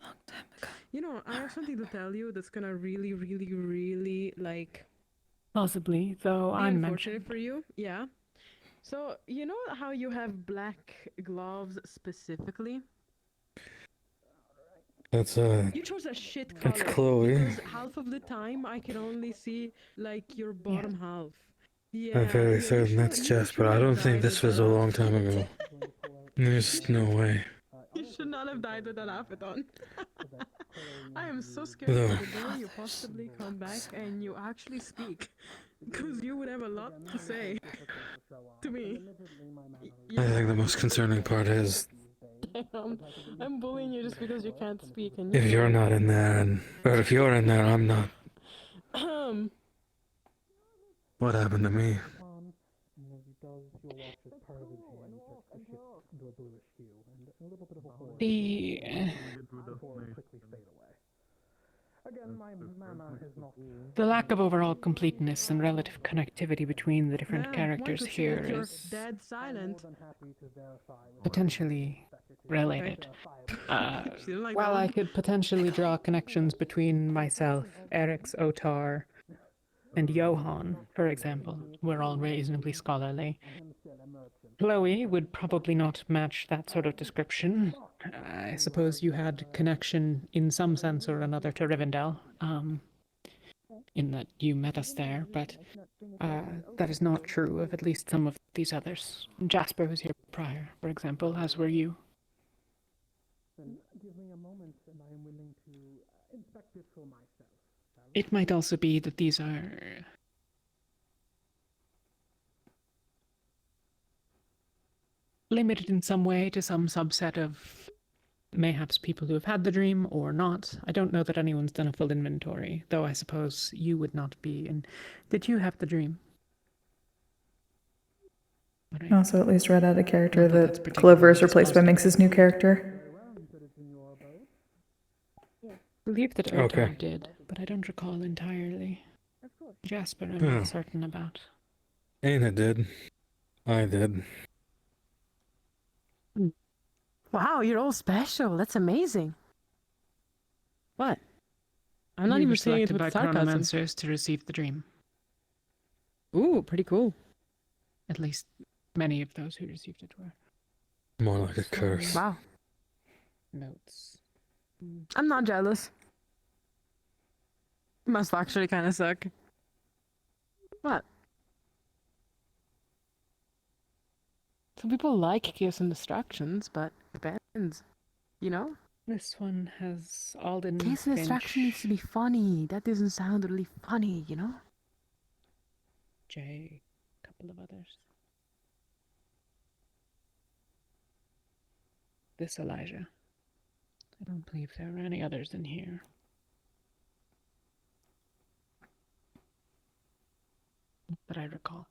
Long time ago. You know, I have something to tell you that's gonna really, really, really like Possibly, though be I'm unfortunate mentioned. for you. Yeah. So you know how you have black gloves specifically? that's You chose a shit color. That's Chloe. Because half of the time I can only see like your bottom half. Yeah. I'm fairly you certain should- that's you Jasper. should I have don't think died this with was a that long outfit. time ago. There's no way. You should not have died with that outfit on. I am so scared No. for the day you possibly come back and you actually speak. Because you would have a lot to say to me. I think the most concerning part is I'm bullying you just because you can't speak. And if you're not in there, or if you're in there, I'm not. What happened to me? The lack of overall completeness and relative connectivity between the different characters here you're is dead silent. potentially related. She didn't like While that I one. could potentially draw connections between myself, Eric's Otar, and Johan, for example, we're all reasonably scholarly. Chloe would probably not match that sort of description. I suppose you had connection in some sense or another to Rivendell, in that you met us there, but that is not true of at least some of these others. Jasper was here prior, for example, as were you. Give me a moment and I am willing to inspect it for myself. It might also be that these are limited in some way to some subset of mayhaps people who have had the dream or not. I don't know that anyone's done a full inventory, though I suppose you would not be. And did you have the dream? I also at least read out a character that Clover is replaced by Minx's new character. I believe that Okay. Otar did, but I don't recall entirely. Jasper, I'm Oh. not certain about. Ayna did. I did. Wow, you're all special. That's amazing. What? I'm not You even were saying it selected with by sarcasm. chronomancers to receive the dream. Ooh, pretty cool. At least many of those who received it were. More like a curse. Wow. Notes. I'm not jealous. Must actually kind of suck. What? Some people like chaos and distractions, but depends. You know? This one has Alden Chaos and distraction Finch, needs to be funny. That doesn't sound really funny, you know? Jay, a couple of others. This Elijah. I don't believe there are any others in here. Not that I recall.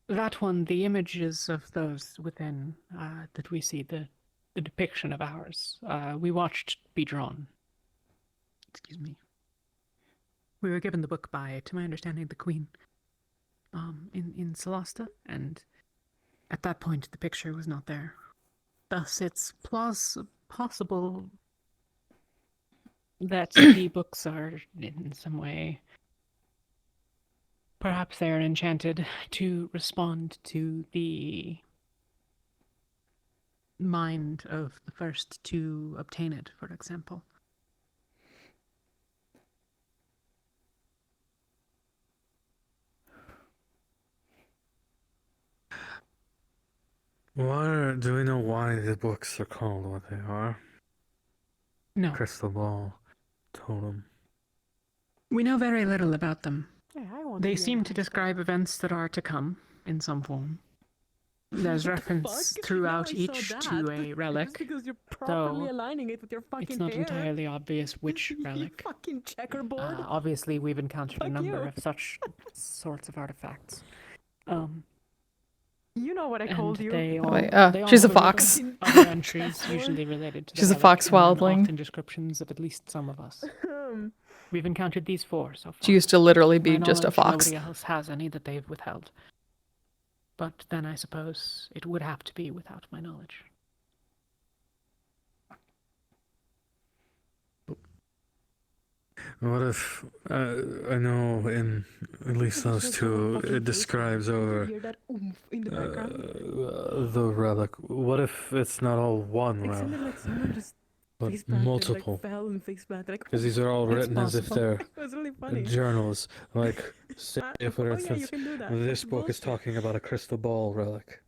That one, the images of those within that we see, the depiction of ours, we watched be drawn. Excuse me. We were given the book by, to my understanding, the Queen in Solasta, and at that point the picture was not there. Thus, it's possible that the books are in some way. Perhaps they are enchanted to respond to the mind of the first to obtain it, for example. Do we know why the books are called what they are? No. Crystal ball, totem. We know very little about them. Yeah, I want They be seem an to describe events that are to come in some form. There's reference throughout Now I saw each that. to a relic, Just because you're properly though aligning it with your fucking it's not hair. entirely obvious which You relic. fucking checkerboard. Obviously, we've encountered a Fuck number you. of such sorts of artifacts. You know what I And called you. they all, Wait, they all she's a have fox. other entries, usually related to the She's a relic, fox and then wildling. often descriptions of at least some of us. We've encountered these 4 so far. She used to literally be My just a knowledge, fox. Nobody else has any that they've withheld. But then I suppose it would have to be without my knowledge. What if I know in at least those two it describes over Hear that oomph in the background? the relic. What if it's not all one It relic, sounded like someone just but face planted, multiple? like fell and face planted. Like, Because these are all that's written as if possible. they're It was really funny. journals. Like, say for oh yeah, instance, you can do that. this That's book is bullshit. talking about a crystal ball relic.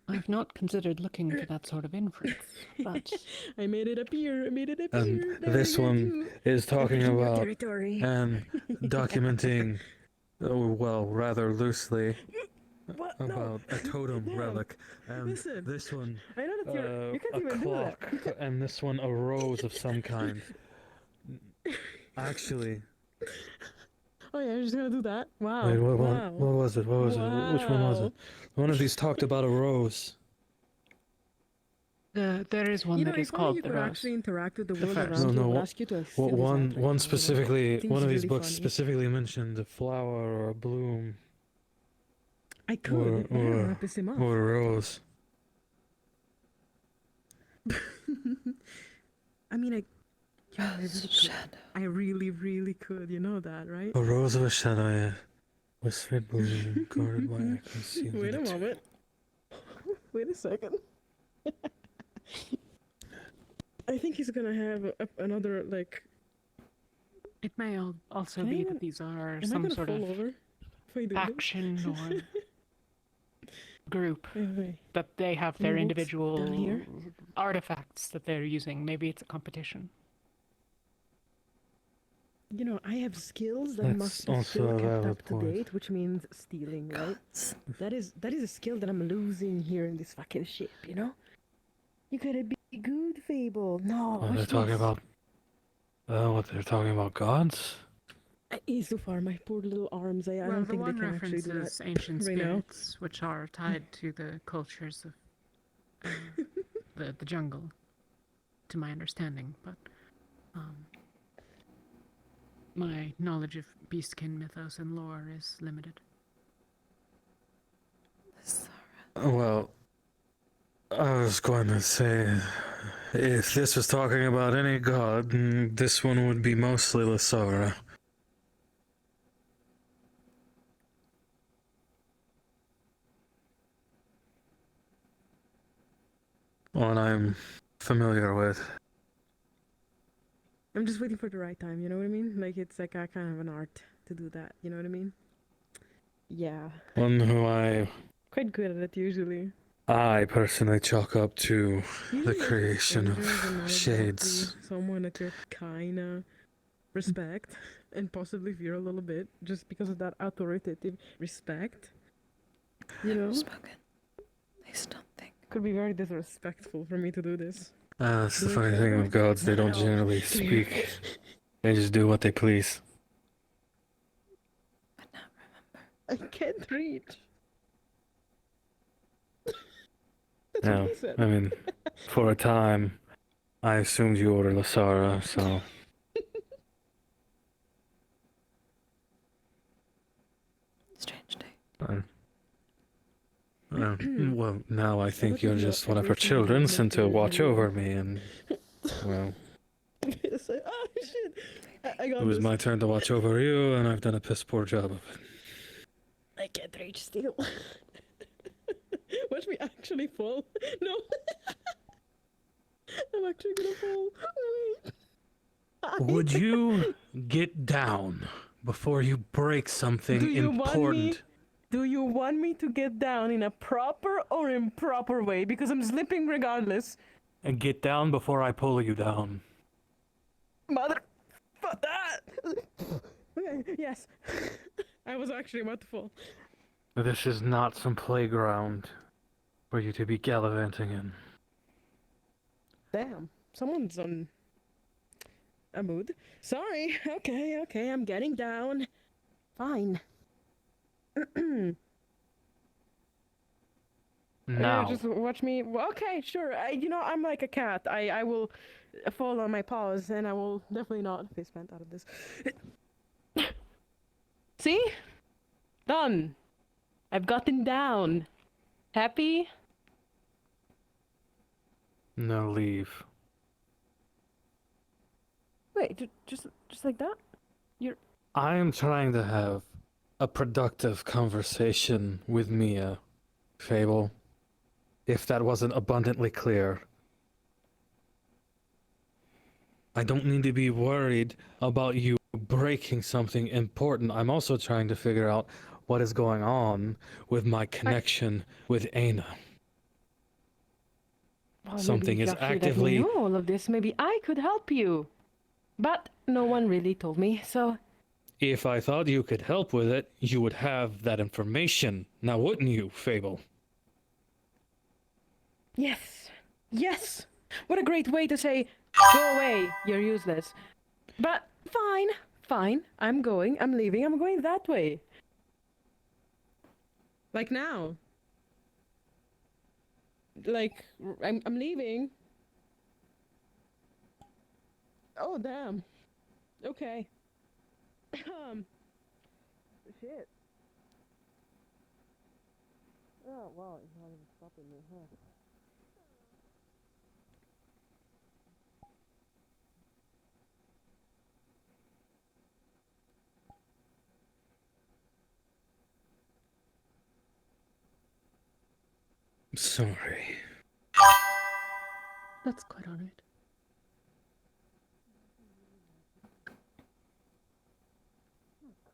I've not considered looking for that sort of inference, but I made it appear. I made it appear. And There this you one go. is talking In your about territory. and documenting, well, rather loosely, What? No. about a totem Damn. relic. And Listen, this one, I know that you can't a even do that. clock, and this one, a rose of some kind. Actually, Oh yeah, you're just gonna do that? Wow. wait, what wow. was it? What was it? Which one was Wow. it? One of these talked about a rose. there is one You know, that is if only called you the could rose. actually interact with the The world first. around No, you. no, I'll ask you to Well, fill this out right one now, you know? specifically, Seems one of these really books funny. specifically mentioned a flower or a bloom I could, but I don't want to piss him off. or a rose. I mean, I really could. I really could. You know that, right? A rose of a shadow, yeah. Whispered bloom, guarded by echoes. Wait a moment. Wait a second. I think he's gonna have another, like... It may also Can I be even- that these are Am I some gonna sort fall of over if I do action or group Wait. that they have Any their books individual down here? artifacts that they're using. Maybe it's a competition. You know, I have skills that That's must be also still a kept valid up to point. date, which means stealing, right? That is a skill that I'm losing here in this fucking ship, you know? You gotta be good, Fable. No, Oh, they're watch talking this. about. What they're talking about gods? So far, my poor little arms. I Well, don't the think they one can actually do references that ancient right now. spirits, which are tied to the cultures of the jungle, to my understanding. But my knowledge of beastkin mythos and lore is limited. Well, I was going to say, if this was talking about any god, this one would be mostly Lysara. One I'm familiar with. I'm just waiting for the right time, you know what I mean? Like, it's like a kind of an art to do that, you know what I mean? Yeah. One who Quite good at it, usually. I personally chalk up to Usually the it's creation strangers and not of shades. exactly someone that you kinda respect and possibly fear a little bit just because of that authoritative respect. You know? Spoken. Please don't think. Could be very disrespectful for me to do this. That's the Do it funny thing forever. with gods, they don't No. generally speak. They just do what they please. I can't reach. That's Yeah, what he said. I mean, for a time, I assumed you were Lysara, so... Strange day. Well, now I think thought you're you were just one of her everything children about sent to Mercury watch and over me, and, well, It's like, oh shit! I got it was this. my turn to watch over you, and I've done a piss poor job of it. I can't reach still. Watch me actually fall. No. I'm actually gonna fall. Wait. Would you get down before you break something Do you want me? important? Do you want me to get down in a proper or improper way? Because I'm slipping regardless. And get down before I pull you down. Mother... Okay, yes. I was actually about to fall. This is not some playground for you to be gallivanting in. Damn, someone's on a mood. Sorry. Okay, I'm getting down. Fine. Now. Just watch me. Okay, sure. I'm like a cat. I will fall on my paws, and I will definitely not face plant out of this. See? Done. I've gotten down. Happy? No, leave. Wait, just like that? I am trying to have a productive conversation with Mia, Fable. If that wasn't abundantly clear. I don't need to be worried about you breaking something important. I'm also trying to figure out what is going on with my connection with Ayna. Well, Something maybe is if you let me actively... know all of this, maybe I could help you. But no one really told me, so... If I thought you could help with it, you would have that information. Now wouldn't you, Fable? Yes! What a great way to say, go away, you're useless. But fine, I'm leaving, I'm going that way. Like now. Like, I'm leaving. Oh, damn. Okay. Shit. Oh, wow, it's not even stopping me, huh? Sorry. That's quite alright.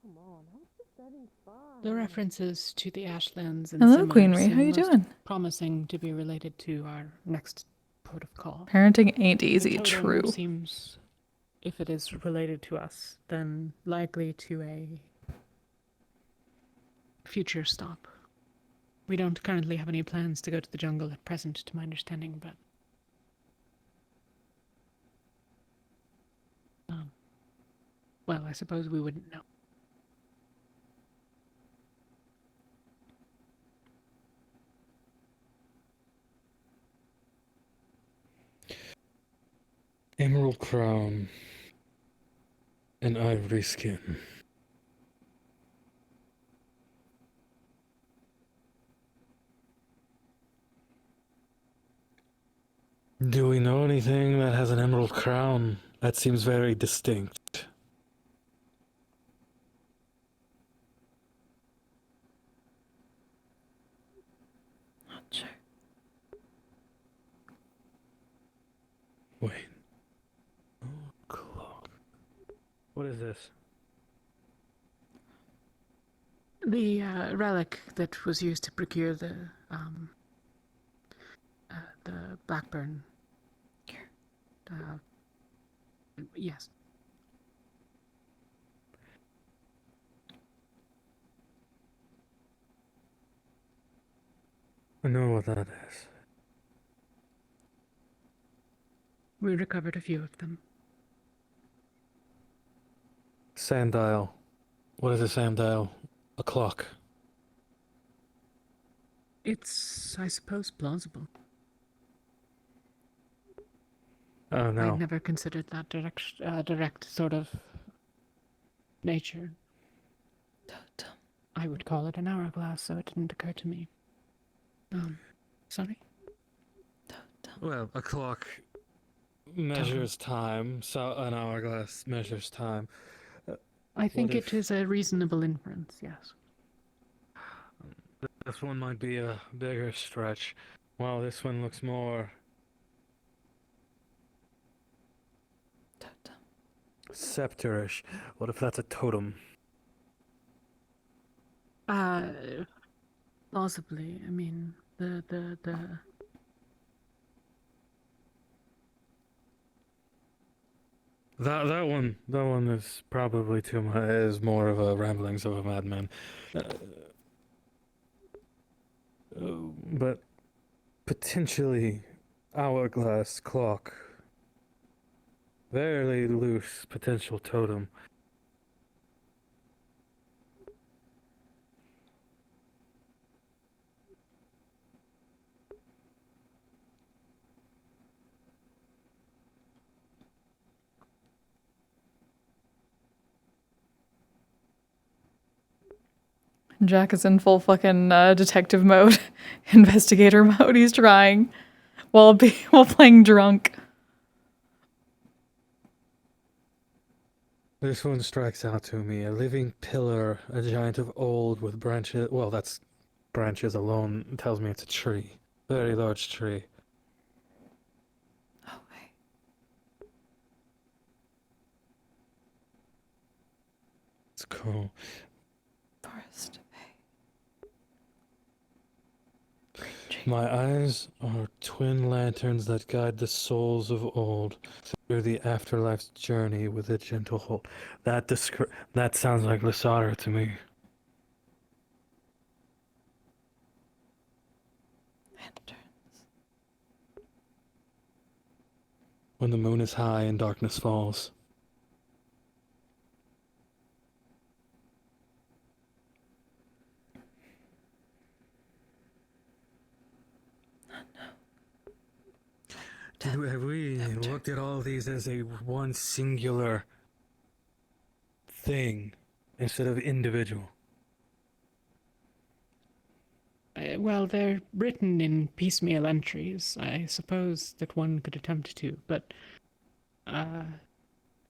Come on, how's this setting fine? The references to the Ashlands and Hello, similar Queen Ree. How seem you most doing? promising to be related to our next port of call. Parenting ain't The easy, totem true. seems, if it is related to us, then likely to a future stop. We don't currently have any plans to go to the jungle at present, to my understanding, but... well, I suppose we wouldn't know. Emerald crown and ivory skin. Do we know anything that has an emerald crown? That seems very distinct. Not sure. Wait. Oh, clock. What is this? The relic that was used to procure the Blackburn. Yes. I know what that is. We recovered a few of them. Sanddial. What is a sanddial? A clock. It's, I suppose, plausible. Oh no. I'd never considered that direct sort of nature. I would call it an hourglass, so it didn't occur to me. Sorry? Well, a clock measures time, so an hourglass measures time. I think What it if- is a reasonable inference, yes. This one might be a bigger stretch. Wow, this one looks more scepterish. What if that's a totem? Possibly. I mean, the That one is probably too much. Is more of a ramblings of a madman. But potentially, hourglass clock. Fairly loose potential totem. Jack is in full fucking detective mode, investigator mode. He's trying while playing drunk. This one strikes out to me. A living pillar, a giant of old with branches. Well, that's branches alone tells me it's a tree. Very large tree. Oh, wait. It's cool. Forest. My eyes are twin lanterns that guide the souls of old through the afterlife's journey with a gentle hold. That sounds like Lasara to me. Lanterns. When the moon is high and darkness falls. Have we looked at all these as a one singular thing instead of individual? Well, they're written in piecemeal entries. I suppose that one could attempt to, but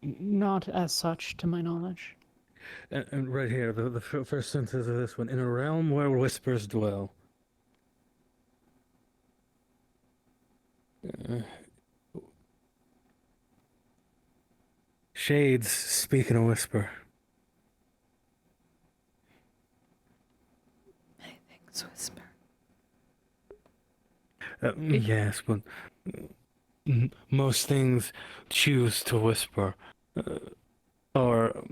not as such, to my knowledge. And right here, the first sentence of this one: in a realm where whispers dwell. Shades speak in a whisper. Anything's whisper. Yes, but most things choose to whisper, or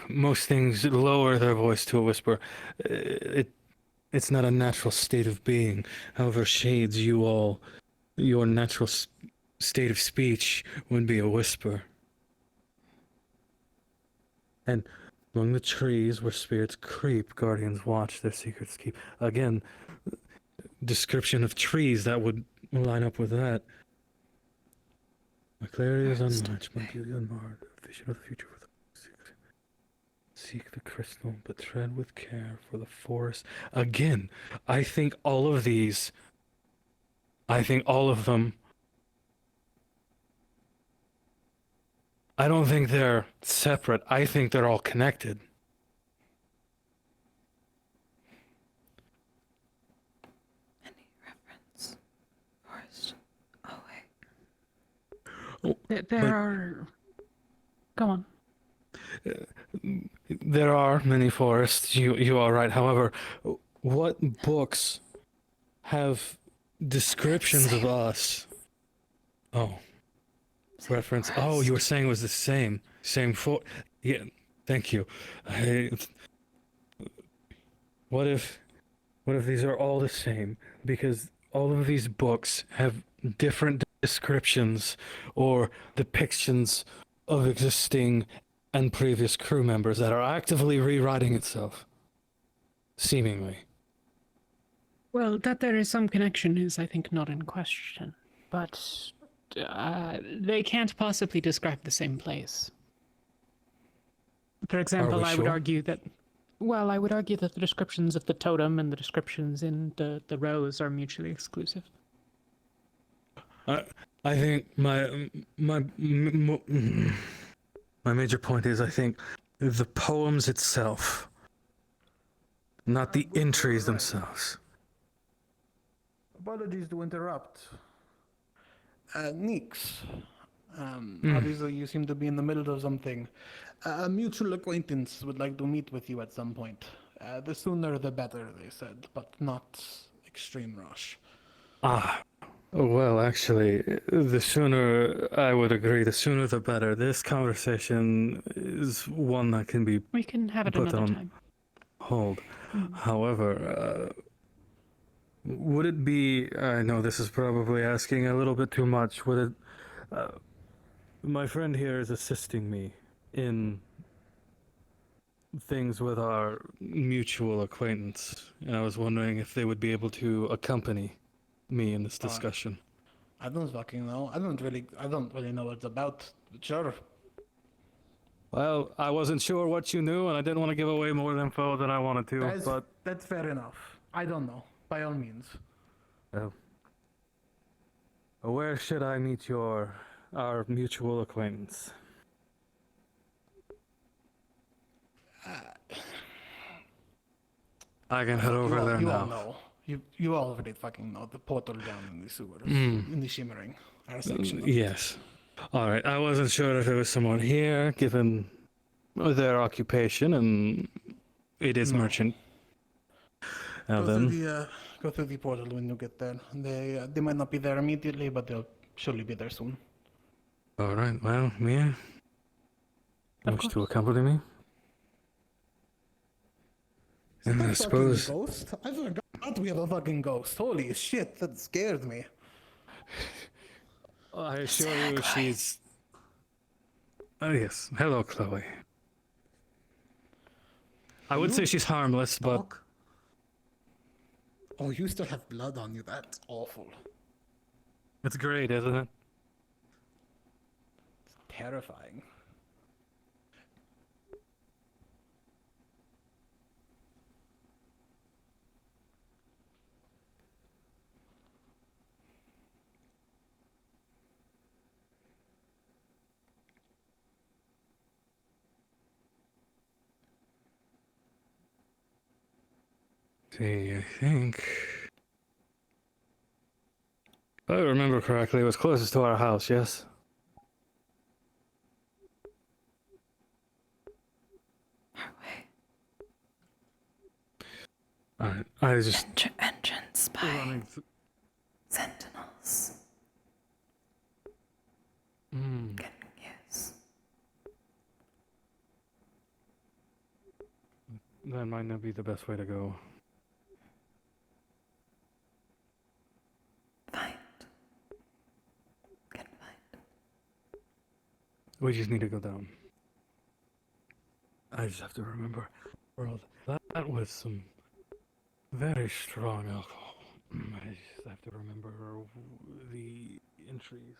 most things lower their voice to a whisper. It's not a natural state of being. However, shades, your natural state of speech would be a whisper. And among the trees where spirits creep, guardians watch, their secrets keep. Again, description of trees that would line up with that. My clarity is unmatched, my beauty unmarred. Vision of the future with seek the crystal, but tread with care for the forest. Again, I think all of them. I don't think they're separate. I think they're all connected. Any reference? Forest. Oh, wait. There are... Go on. There are many forests. You are right. However, what books have descriptions of us? Oh. Reference. Oh, you were saying it was the same for. Yeah, thank you. What if these are all the same? Because all of these books have different descriptions or depictions of existing and previous crew members that are actively rewriting itself. Seemingly. Well, that there is some connection is, I think, not in question. But they can't possibly describe the same place. For example, I would argue that... Well, I would argue that the descriptions of the totem and the descriptions in the rose are mutually exclusive. I think my major point is I think the poems itself, not the entries themselves. Apologies to interrupt. Nix, obviously you seem to be in the middle of something. A mutual acquaintance would like to meet with you at some point. The sooner the better, they said, but not extreme rush. Ah, well, actually, the sooner I would agree, the sooner the better. This conversation is one that can be We can have it put another on time. hold. Mm. However, would it be? I know this is probably asking a little bit too much. Would it? My friend here is assisting me in things with our mutual acquaintance, and I was wondering if they would be able to accompany me in this discussion. I don't fucking know. I don't really know what it's about. But sure. Well, I wasn't sure what you knew, and I didn't want to give away more info than I wanted to, but That's fair enough. I don't know. By all means. Where should I meet our mutual acquaintance? I can head over there you now. all know. You already fucking know the portal down in the sewers, Mm. in the shimmering. Our section. of it. Yes. All right. I wasn't sure if there was someone here, given their occupation, and it is No. merchant. Now Go through the portal when you get there. They might not be there immediately, but they'll surely be there soon. all right. Well, Mia, wish to accompany me? And I suppose. Ghost? I forgot we have a fucking ghost. Holy shit, that scared me. I assure you, she's. Oh yes. Hello, Chloe. I would say she's harmless, but Oh, you still have blood on you. That's awful. it's great, isn't it? It's terrifying. See, I think. If I remember correctly, it was closest to our house, yes? Alright, I just. Entrance by sentinels. Mm. Yes. That might not be the best way to go. We just need to go down. I just have to remember. World, that was some very strong alcohol. I just have to remember the entries.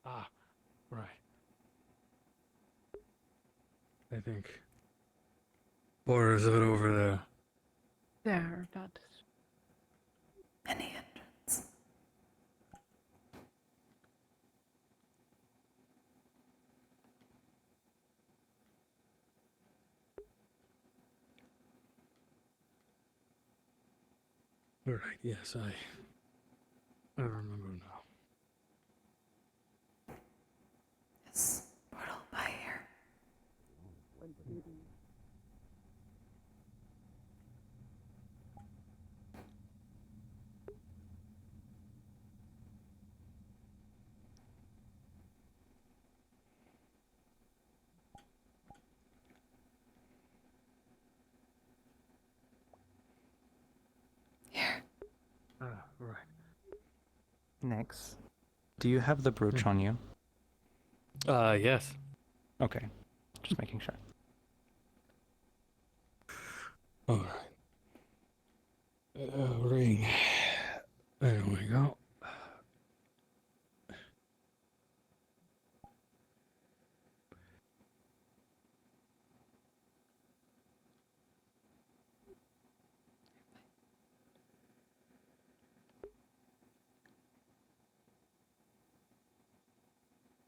Ah, right. I think. Or is it over there? There, that. Any entrance. Right, yes, I remember now. Yes. Portal by here. Here. Right. Next, do you have the brooch on you? Yes. Okay, just making sure. All right. Ring. There we go.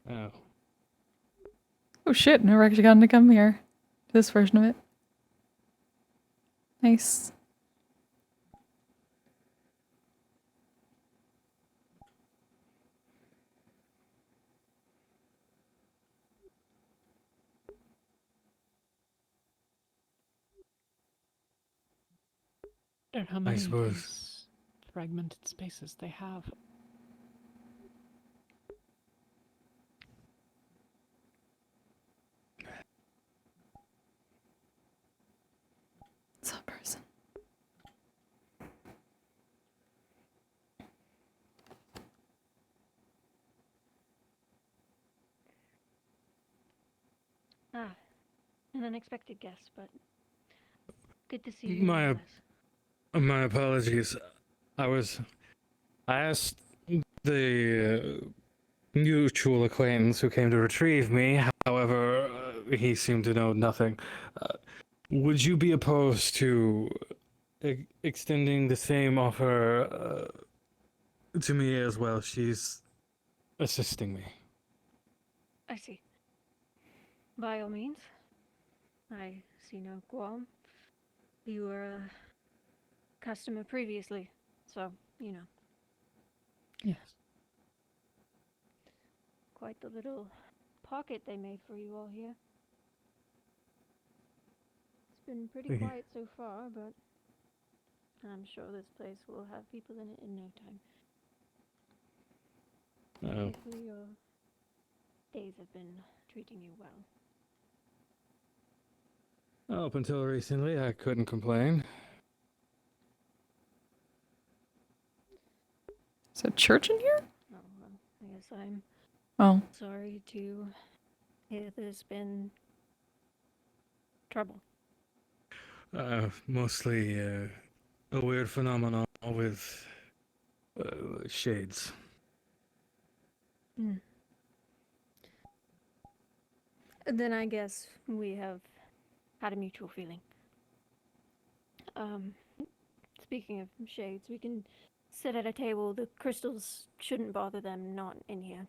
Oh. Oh shit, never actually gotten to come here. This version of it. Nice. Wonder how I many of suppose. these fragmented spaces they have. It's a person. Ah, an unexpected guest, but good to see you. My nonetheless. my apologies. I asked the mutual acquaintance who came to retrieve me. However, he seemed to know nothing. Would you be opposed to extending the same offer to me as well? She's assisting me. I see. By all means. I see no qualm. You were a customer previously, so, you know. Yes. Quite the little pocket they made for you all here. It's been pretty Thank you. quiet so far, but I'm sure this place will have people in it in no time. Oh. Hopefully your days have been treating you well. Up until recently, I couldn't complain. Is there a church in here? Oh, well, I guess I'm Oh. sorry to hear there's been trouble. Mostly a weird phenomenon with shades. Then I guess we have had a mutual feeling. Speaking of shades, we can sit at a table. The crystals shouldn't bother them not in here.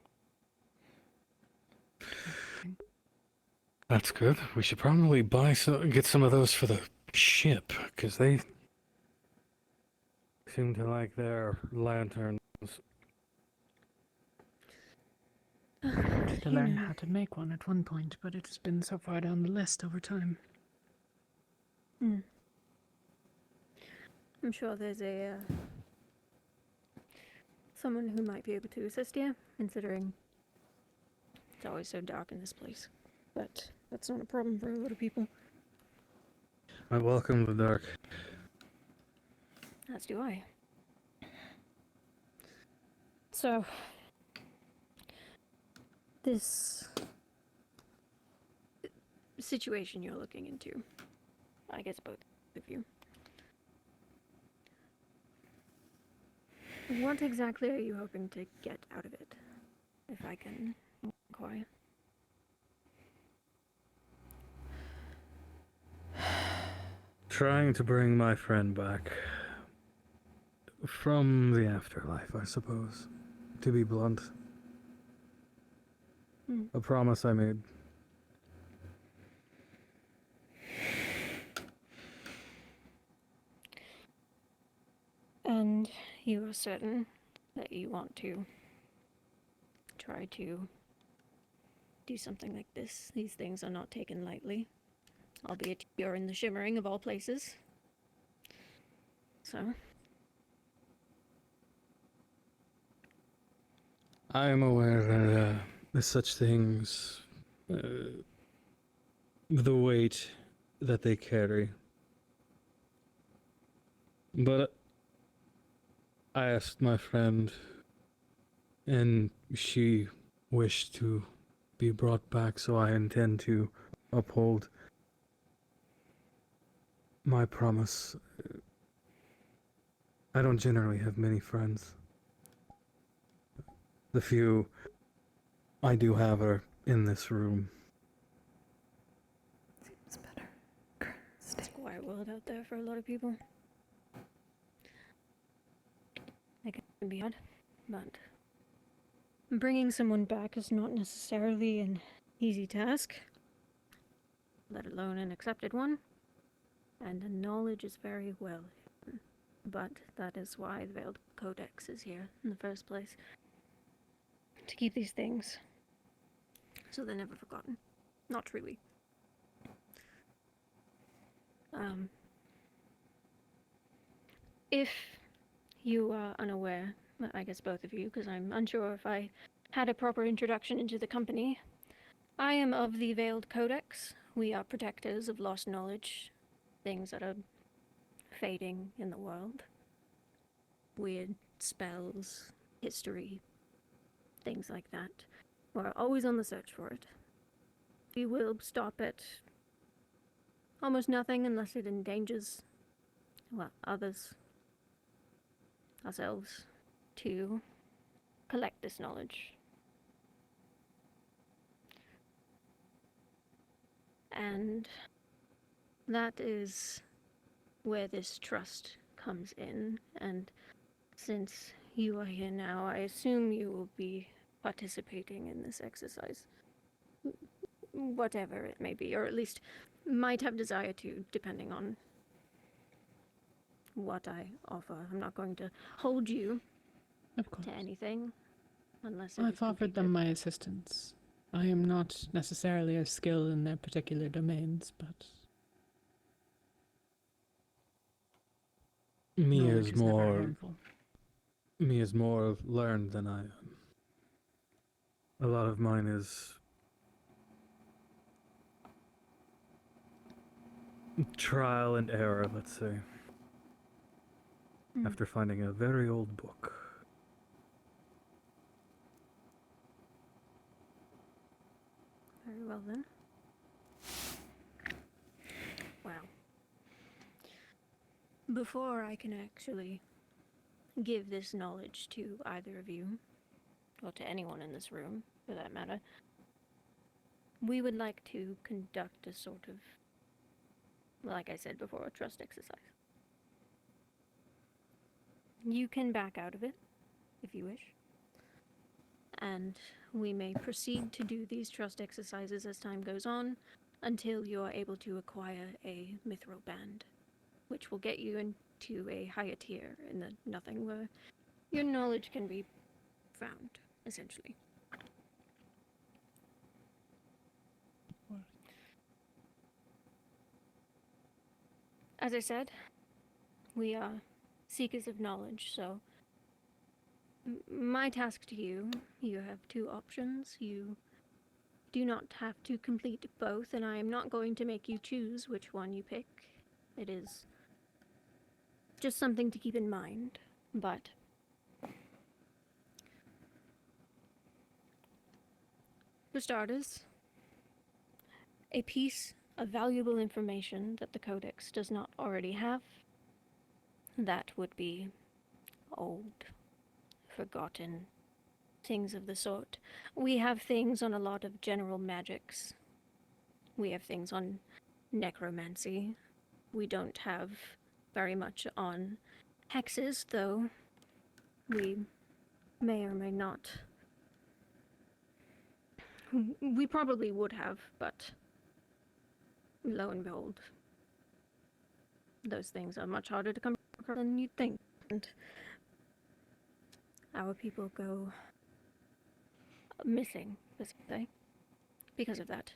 That's good. We should probably get some of those for the ship, because they seem to like their lanterns. I wanted to learn how to make one at one point, but it has been so far down the list over time. I'm sure there's a someone who might be able to assist you, considering it's always so dark in this place. But that's not a problem for a lot of people. I welcome the dark. As do I. So, this situation you're looking into, I guess both of you. What exactly are you hoping to get out of it, if I can inquire? Trying to bring my friend back. From the afterlife, I suppose. To be blunt. A promise I made. And you are certain that you want to try to do something like this? These things are not taken lightly. Albeit you're in the Shimmering of all places. So... I am aware that there's such things, the weight that they carry. But I asked my friend, and she wished to be brought back, so I intend to uphold my promise. I don't generally have many friends. The few I do have are in this room. Seems better. It's a quiet world out there for a lot of people. It can be hard, but bringing someone back is not necessarily an easy task, let alone an accepted one, and the knowledge is very well hidden. But that is why the Veiled Codex is here in the first place. To keep these things so they're never forgotten. Not truly. If you are unaware, well, I guess both of you, because I'm unsure if I had a proper introduction into the company, I am of the Veiled Codex. We are protectors of lost knowledge, things that are fading in the world. Weird spells, history, things like that. We're always on the search for it. We will stop at almost nothing unless it endangers, well, others, ourselves, to collect this knowledge. And that is where this trust comes in. And since you are here now, I assume you will be participating in this exercise. Whatever it may be, or at least might have desire to, depending on what I offer. I'm not going to hold you to anything unless it is I've offered them my assistance. I am not necessarily a skill in their particular domains, but knowledge is never harmful. Me is more learned than I am. A lot of mine is trial and error, let's say. After finding a very old book. Very well then. Well, before I can actually give this knowledge to either of you, or to anyone in this room, for that matter, we would like to conduct a sort of, like I said before, a trust exercise. You can back out of it, if you wish, and we may proceed to do these trust exercises as time goes on, until you are able to acquire a mithril band, which will get you into a higher tier in the nothing, where your knowledge can be found, essentially. As I said, we are seekers of knowledge, so my task to you, you have two options. You do not have to complete both, and I am not going to make you choose which one you pick. It is just something to keep in mind, but for starters, a piece of valuable information that the Codex does not already have, that would be old, forgotten, things of the sort. We have things on a lot of general magics. We have things on necromancy. We don't have very much on hexes, though we may or may not. We probably would have, but lo and behold, those things are much harder to come across than you'd think. And our people go missing, let's say, because of that.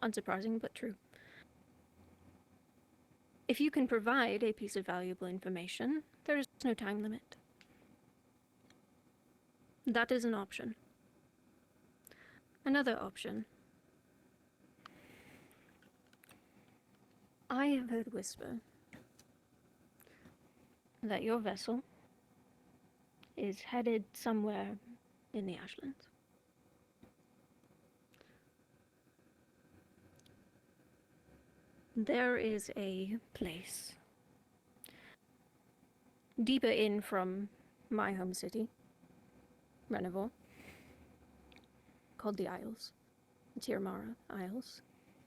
Unsurprising, but true. If you can provide a piece of valuable information, there is no time limit. That is an option. Another option. I have heard whisper that your vessel is headed somewhere in the Ashlands. There is a place deeper in from my home city, Renivore, called the Isles, the Tirmara Isles.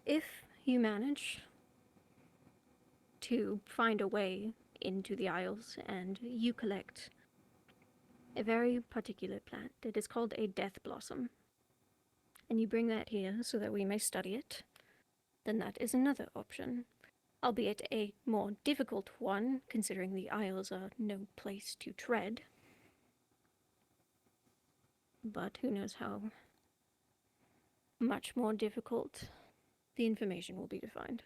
If you manage to find a way into the Isles and you collect a very particular plant, it is called a death blossom, and you bring that here so that we may study it, then that is another option, albeit a more difficult one, considering the Isles are no place to tread. But who knows how much more difficult the information will be to find.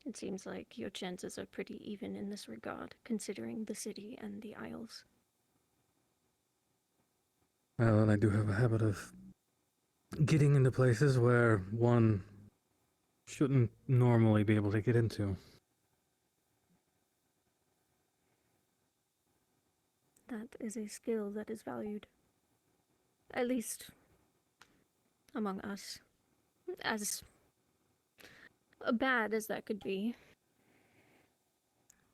It seems like your chances are pretty even in this regard, considering the city and the Isles. Well, and I do have a habit of getting into places where one shouldn't normally be able to get into. That is a skill that is valued. At least among us. As bad as that could be,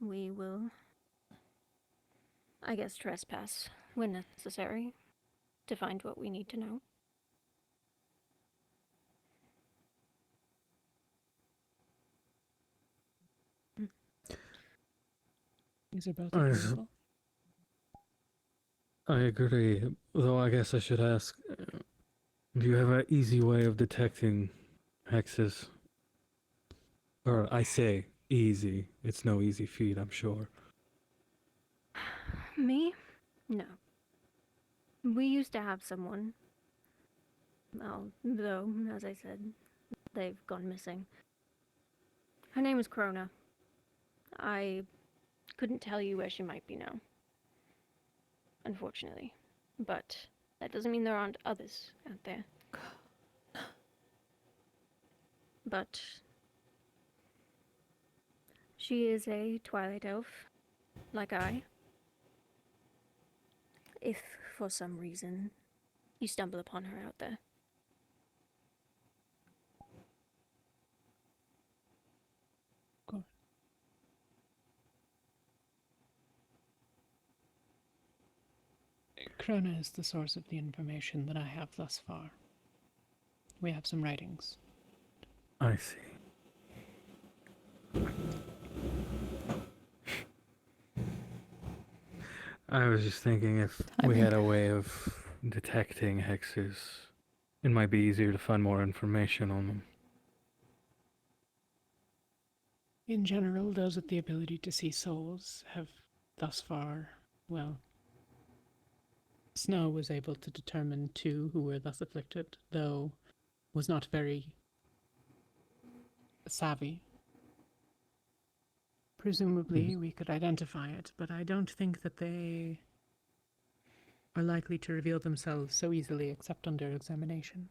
we will, I guess, trespass when necessary to find what we need to know. These are both I agreeable. I agree, though I guess I should ask, do you have an easy way of detecting hexes? Or I say easy, it's no easy feat, I'm sure. Me? No. We used to have someone. Well, though, as I said, they've gone missing. Her name was Krona. I couldn't tell you where she might be now. Unfortunately. But that doesn't mean there aren't others out there. But she is a Twilight Elf, like I. If, for some reason, you stumble upon her out there. Krona is the source of the information that I have thus far. We have some writings. I see. I was just thinking if we had a way of detecting hexes, it might be easier to find more information on them. In general, those with the ability to see souls have thus far, well, Snow was able to determine 2 who were thus afflicted, though was not very savvy. Presumably, we could identify it, but I don't think that they are likely to reveal themselves so easily except under examination.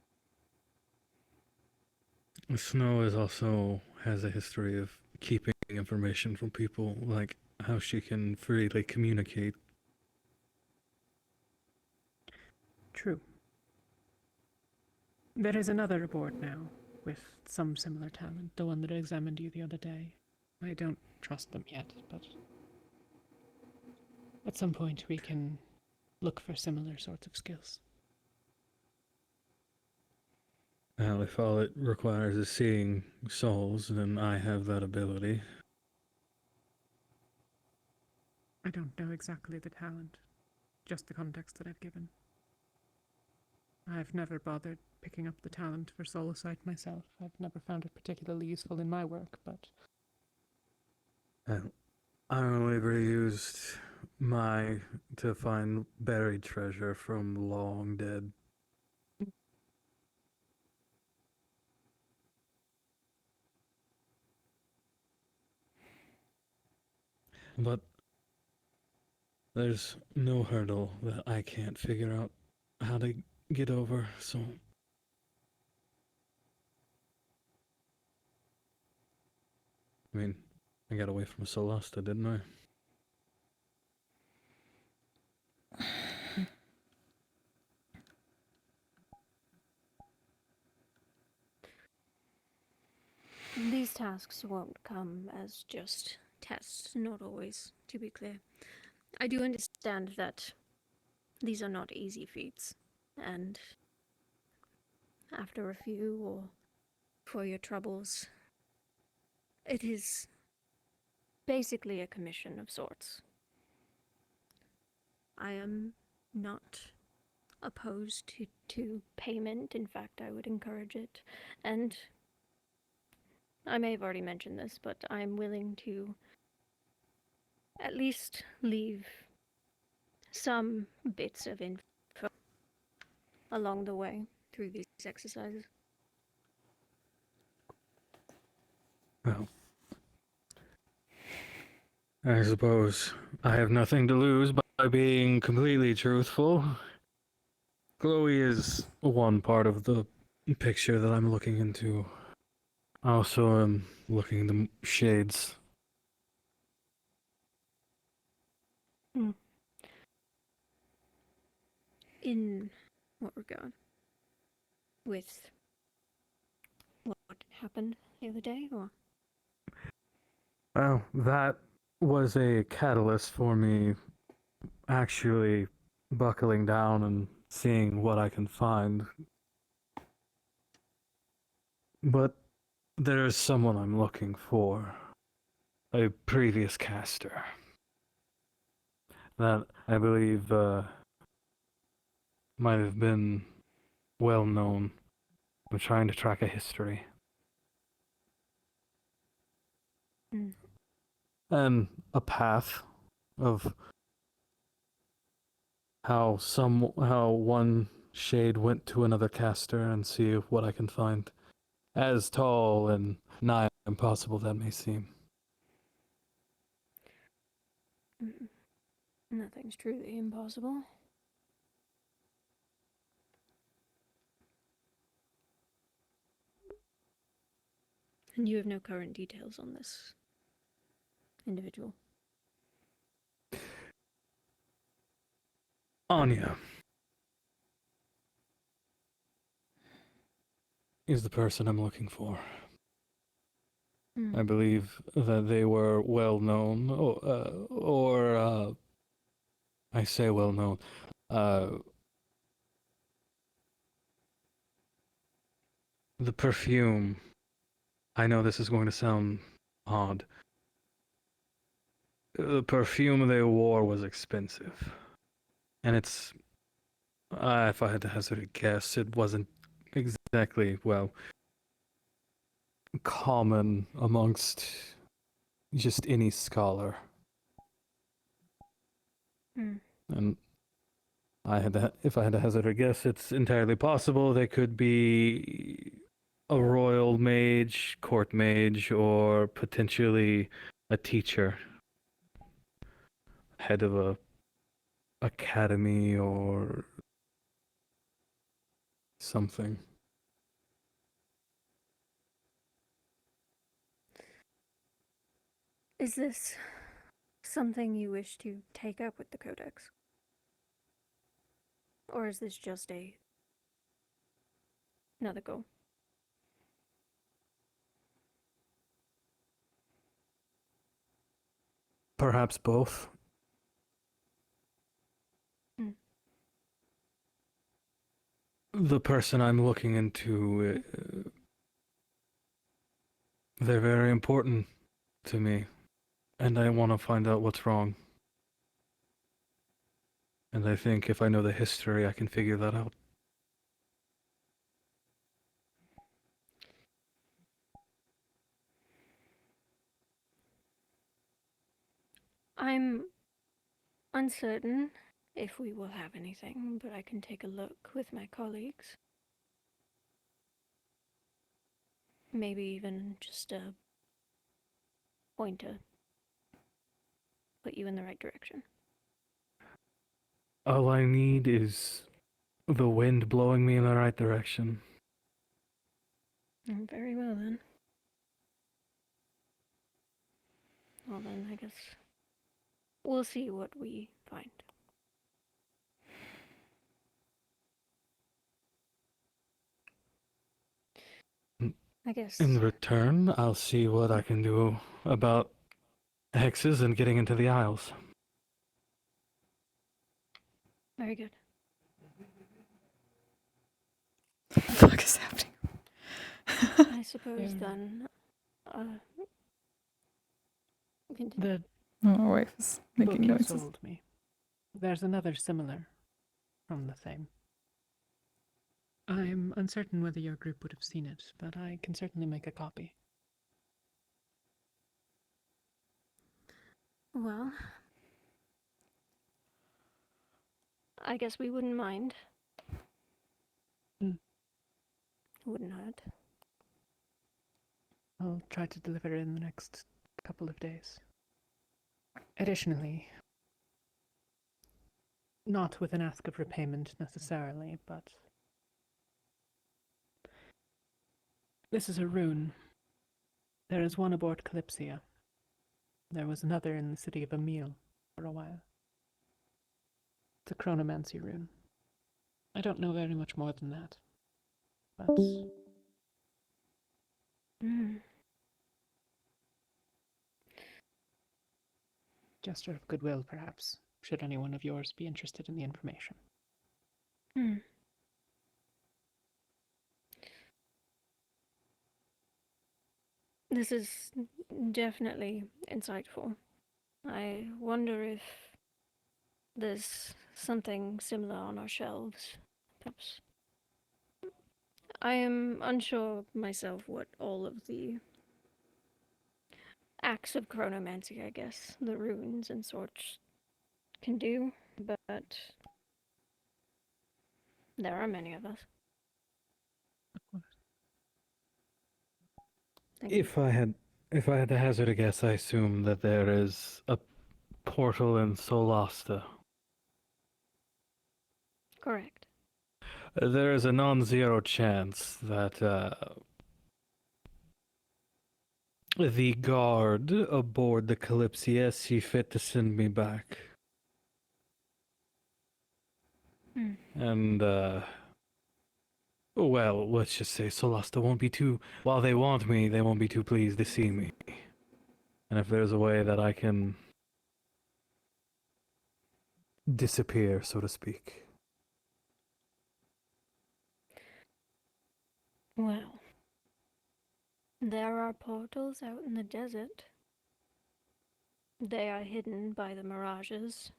Snow has a history of keeping information from people, like how she can freely communicate. True. There is another aboard now, with some similar talent, the one that examined you the other day. I don't trust them yet, but at some point we can look for similar sorts of skills. Well, if all it requires is seeing souls, then I have that ability. I don't know exactly the talent, just the context that I've given. I've never bothered picking up the talent for soul sight myself. I've never found it particularly useful in my work, but I only ever used to find buried treasure from long dead. But there's no hurdle that I can't figure out how to get over, so I mean, I got away from Solasta, didn't I? These tasks won't come as just tests, not always, to be clear. I do understand that these are not easy feats, and after a few, or for your troubles, it is basically a commission of sorts. I am not opposed to payment. In fact, I would encourage it. And I may have already mentioned this, but I'm willing to at least leave some bits of info along the way through these exercises. Well, I suppose I have nothing to lose by being completely truthful. Chloe is one part of the picture that I'm looking into. I also am looking into shades. Hmm. In what regard? With what happened the other day, or? Well, that was a catalyst for me actually buckling down and seeing what I can find. But there is someone I'm looking for. A previous caster. That I believe might have been well known. I'm trying to track a history. Hmm. And a path of how one shade went to another caster and see what I can find. As tall and nigh impossible that may seem. Nothing's truly impossible. And you have no current details on this individual. Anya is the person I'm looking for. I believe that they were well known, I say well known. The perfume. I know this is going to sound odd. The perfume they wore was expensive, and it's. If I had to hazard a guess, it wasn't exactly common amongst just any scholar. And if I had to hazard a guess, it's entirely possible they could be a royal mage, court mage, or potentially a teacher, head of a academy or something. Is this something you wish to take up with the Codex? Or is this just another goal? Perhaps both. The person I'm looking into, they're very important to me, and I want to find out what's wrong. And I think if I know the history, I can figure that out. I'm uncertain if we will have anything, but I can take a look with my colleagues. Maybe even just a pointer. Put you in the right direction. All I need is the wind blowing me in the right direction. Very well then. Well then, I guess we'll see what we find. I guess. In return, I'll see what I can do about hexes and getting into the Isles. Very good. What the fuck is happening? I suppose then, The My wife is making book you noises. sold me. There's another similar from the same. I'm uncertain whether your group would have seen it, but I can certainly make a copy. well, I guess we wouldn't mind. Mm. Wouldn't hurt. I'll try to deliver it in the next couple of days. Additionally, not with an ask of repayment necessarily, but this is a rune. There is one aboard Kalypsia. There was another in the city of Emil for a while. It's a chronomancy rune. I don't know very much more than that, but gesture of goodwill, perhaps, should any one of yours be interested in the information. This is definitely insightful. I wonder if there's something similar on our shelves, perhaps. I am unsure myself what all of the acts of chronomancy, I guess, the runes and sorts, can do, but there are many of us. Thank you. If I had to hazard a guess, I assume that there is a portal in Solasta. Correct. There is a non-zero chance that the guard aboard the Kalypsia see fit to send me back. And, well, let's just say Solasta won't be too... While they want me, they won't be too pleased to see me. And if there's a way that I can disappear, so to speak. Well, there are portals out in the desert. They are hidden by the mirages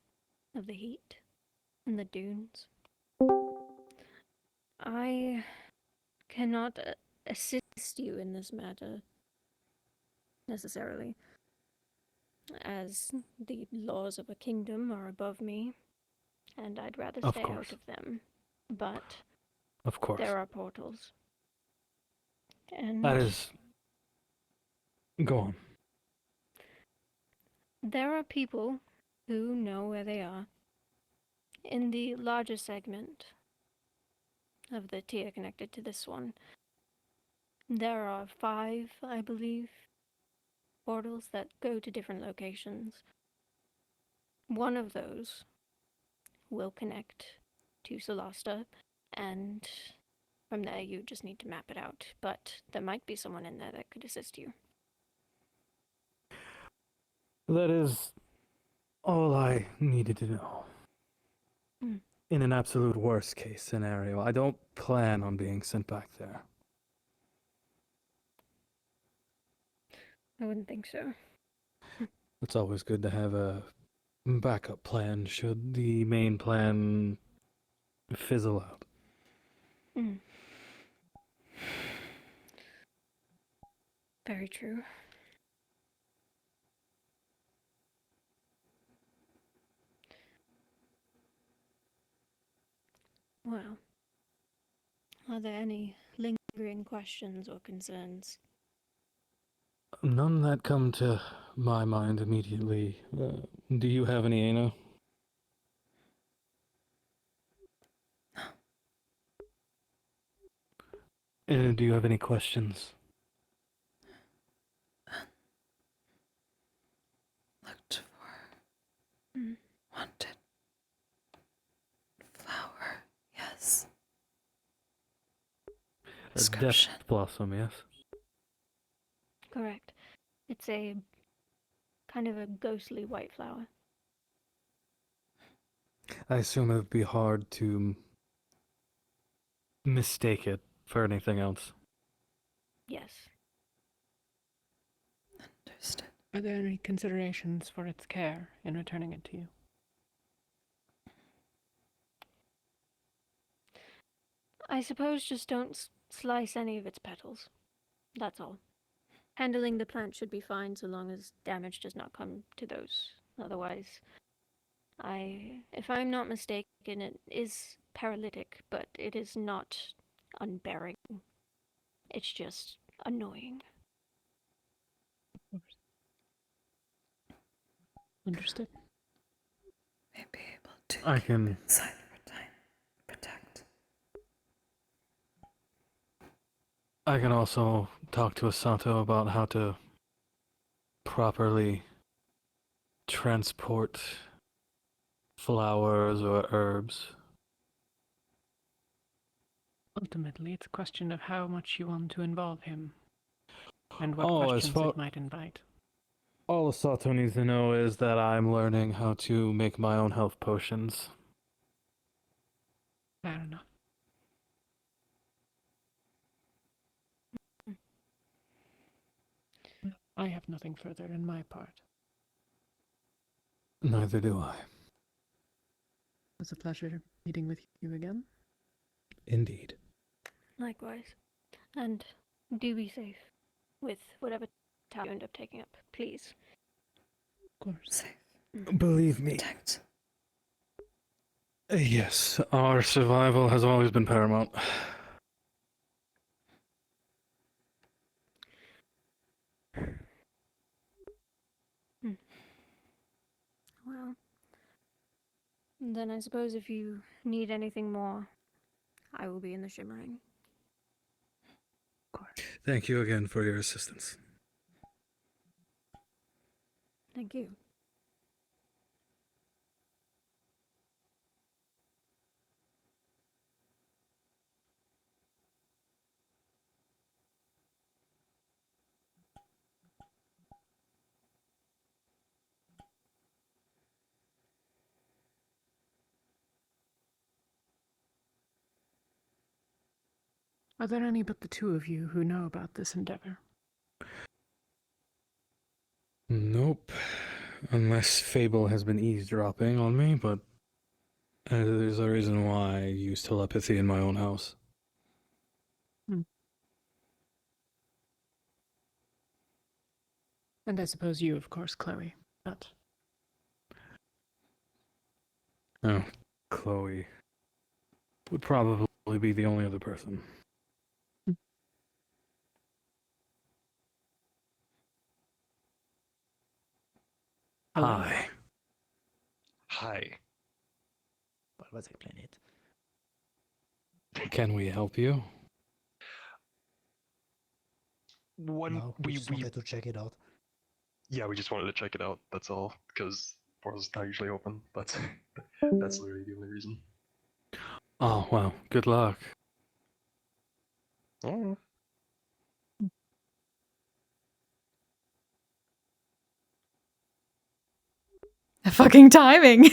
of the heat and the dunes. I cannot assist you in this matter, necessarily, as the laws of a kingdom are above me, and I'd rather stay out of them. But of course, there are portals. And that is... Go on. there are people who know where they are. In the larger segment of the tier connected to this one, there are 5, I believe, portals that go to different locations. One of those will connect to Solasta, and from there you just need to map it out. But there might be someone in there that could assist you. That is all I needed to know. In an absolute worst case scenario, I don't plan on being sent back there. I wouldn't think so. It's always good to have a backup plan should the main plan fizzle out. Very true. Well, are there any lingering questions or concerns? None that come to my mind immediately. Do you have any, Ayna? Do you have any questions? Looked for. Wanted. Flower. Yes. A Description. death blossom, yes? Correct. It's a kind of a ghostly white flower. I assume it would be hard to mistake it for anything else. Yes. Understood. Are there any considerations for its care in returning it to you? I suppose just don't slice any of its petals. That's all. Handling the plant should be fine so long as damage does not come to those. Otherwise, if I'm not mistaken, it is paralytic, but it is not unbearing. It's just annoying. Understood. May be able to I keep can. inside protect. I can also talk to Asato about how to properly transport flowers or herbs. Ultimately, it's a question of how much you want to involve him, and what Oh, questions it might invite. all Asato needs to know is that I'm learning how to make my own health potions. Fair enough. I have nothing further in my part. Neither do I. It was a pleasure meeting with you again. Indeed. Likewise. And do be safe with whatever tower you end up taking up, please. Of course. Safe. Believe me. Protect. Yes, our survival has always been paramount. Well, then I suppose if you need anything more, I will be in the shimmering. Thank you again for your assistance. Thank you. Are there any but the two of you who know about this endeavor? Nope. Unless Fable has been eavesdropping on me, but there's a reason why I use telepathy in my own house. And I suppose you, of course, Chloe, but... Oh, Chloe would probably be the only other person. Hello? Hi. Hi. What was I playing it? Can we help you? No, we just wanted to check it out. Yeah, we just wanted to check it out. That's all. Because portal's not usually open. That's literally the only reason. Oh, well, good luck. Oh. The fucking timing.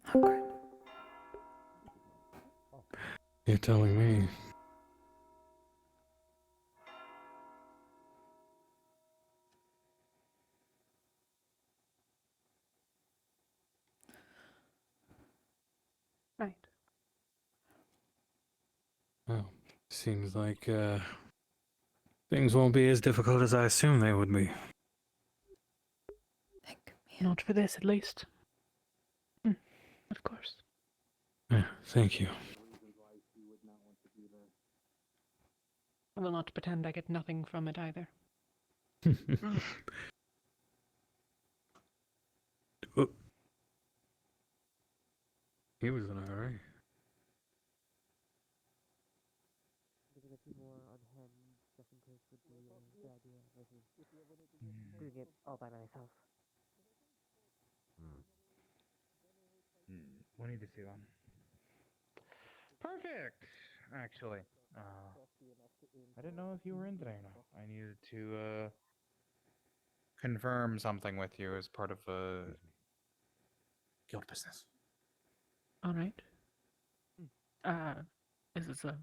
Awkward. You're telling me. Right. Well, seems like things won't be as difficult as I assumed they would be. Not for this, at least. Of course. Yeah, thank you. I will not pretend I get nothing from it either. Oh. He was in a hurry. Doing it all by myself. We need to see one. Perfect! Actually. I didn't know if you were in today or not. I needed to confirm something with you as part of the guild business. Alright. Is this a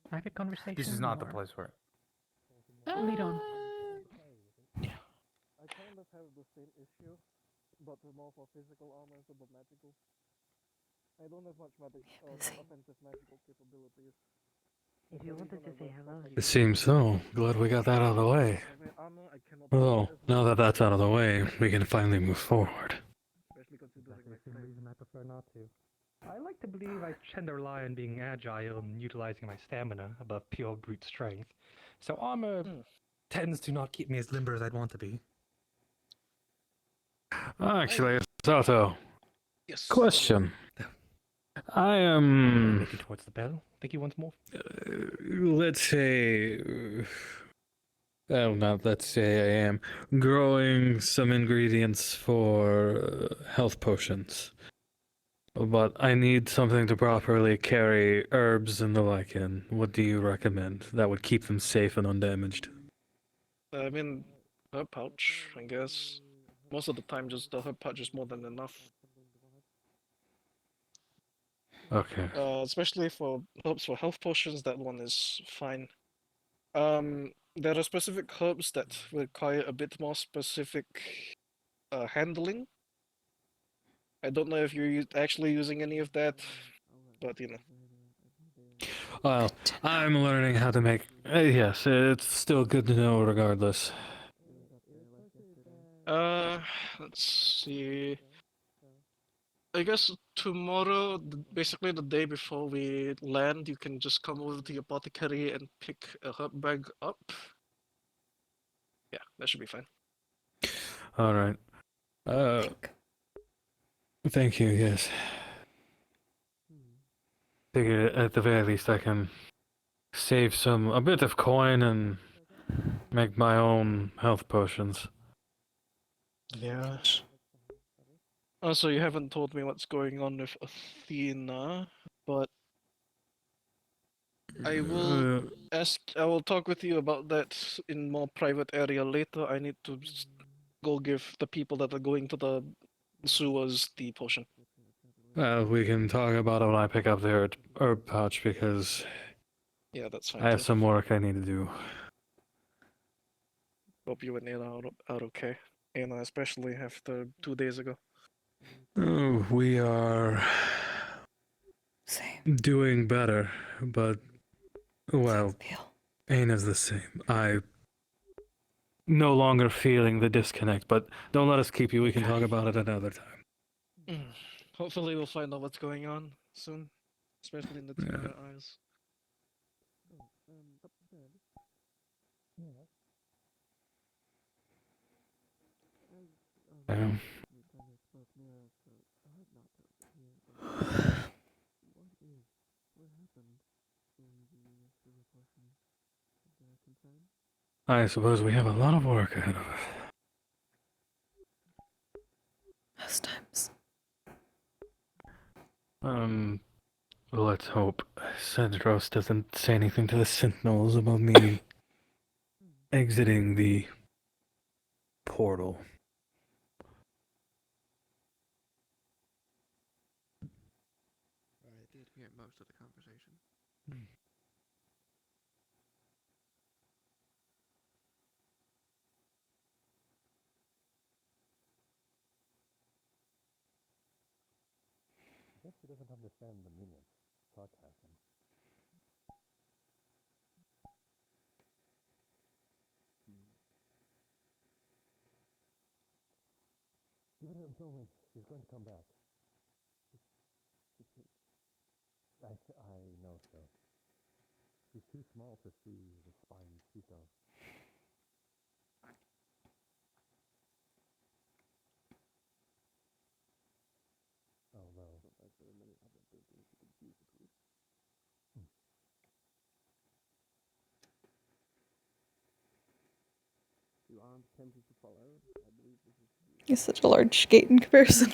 private conversation? This is not the or- place for it. Lead on. Yeah. I kind of have the same issue, but more for physical armor instead of magical. I don't have much offensive magical capabilities. If you wanted to say hello, you It could seems so. Glad we got that out of the way. Well, now that that's out of the way, we can finally move forward. Exactly the same reason I prefer not to. I like to believe I tend to rely on being agile and utilizing my stamina above pure brute strength. So armor tends to not keep me as limber as I'd want to be. Actually, Sato. Yes. Question. I am. Making towards the bell. Think you want more? Let's say. Oh, not let's say I am growing some ingredients for health potions. But I need something to properly carry herbs and the like in. What do you recommend that would keep them safe and undamaged? I mean, herb pouch, I guess. Most of the time, just the herb pouch is more than enough. Okay. Especially for herbs for health potions, that one is fine. There are specific herbs that require a bit more specific handling. I don't know if you're actually using any of that, but you know. Well, I'm learning how to make. Yes, it's still good to know regardless. Let's see. I guess tomorrow, basically the day before we land, you can just come over to the apothecary and pick a herb bag up. Yeah, that should be fine. All right. Thank you. Yes. Figure at the very least I can save a bit of coin and make my own health potions. Yes. Also, you haven't told me what's going on with Athena, but I will I will talk with you about that in more private area later. I need to go give the people that are going to the sewers the potion. We can talk about it when I pick up the herb pouch because Yeah, that's fine I have too. some work I need to do. Hope you and Ayna are okay. Ayna especially after 2 days ago. Oh, we are doing better, but well, Ayna's the same. I no longer feeling the disconnect, but don't let us keep you. We can talk about it another time. Hopefully we'll find out what's going on soon, especially in the two of your eyes. Um, I suppose we have a lot of work ahead of us. Most times. Let's hope Cedros doesn't say anything to the Sentinels about me exiting the portal. I did hear most of the conversation. I guess he doesn't understand the meaning of sarcasm. Give it a moment. He's going to come back. I know so. He's too small to see the spine speak of. Although, there are many other buildings you could use it with. You aren't tempted to follow? I believe this is... He's such a large gate in comparison.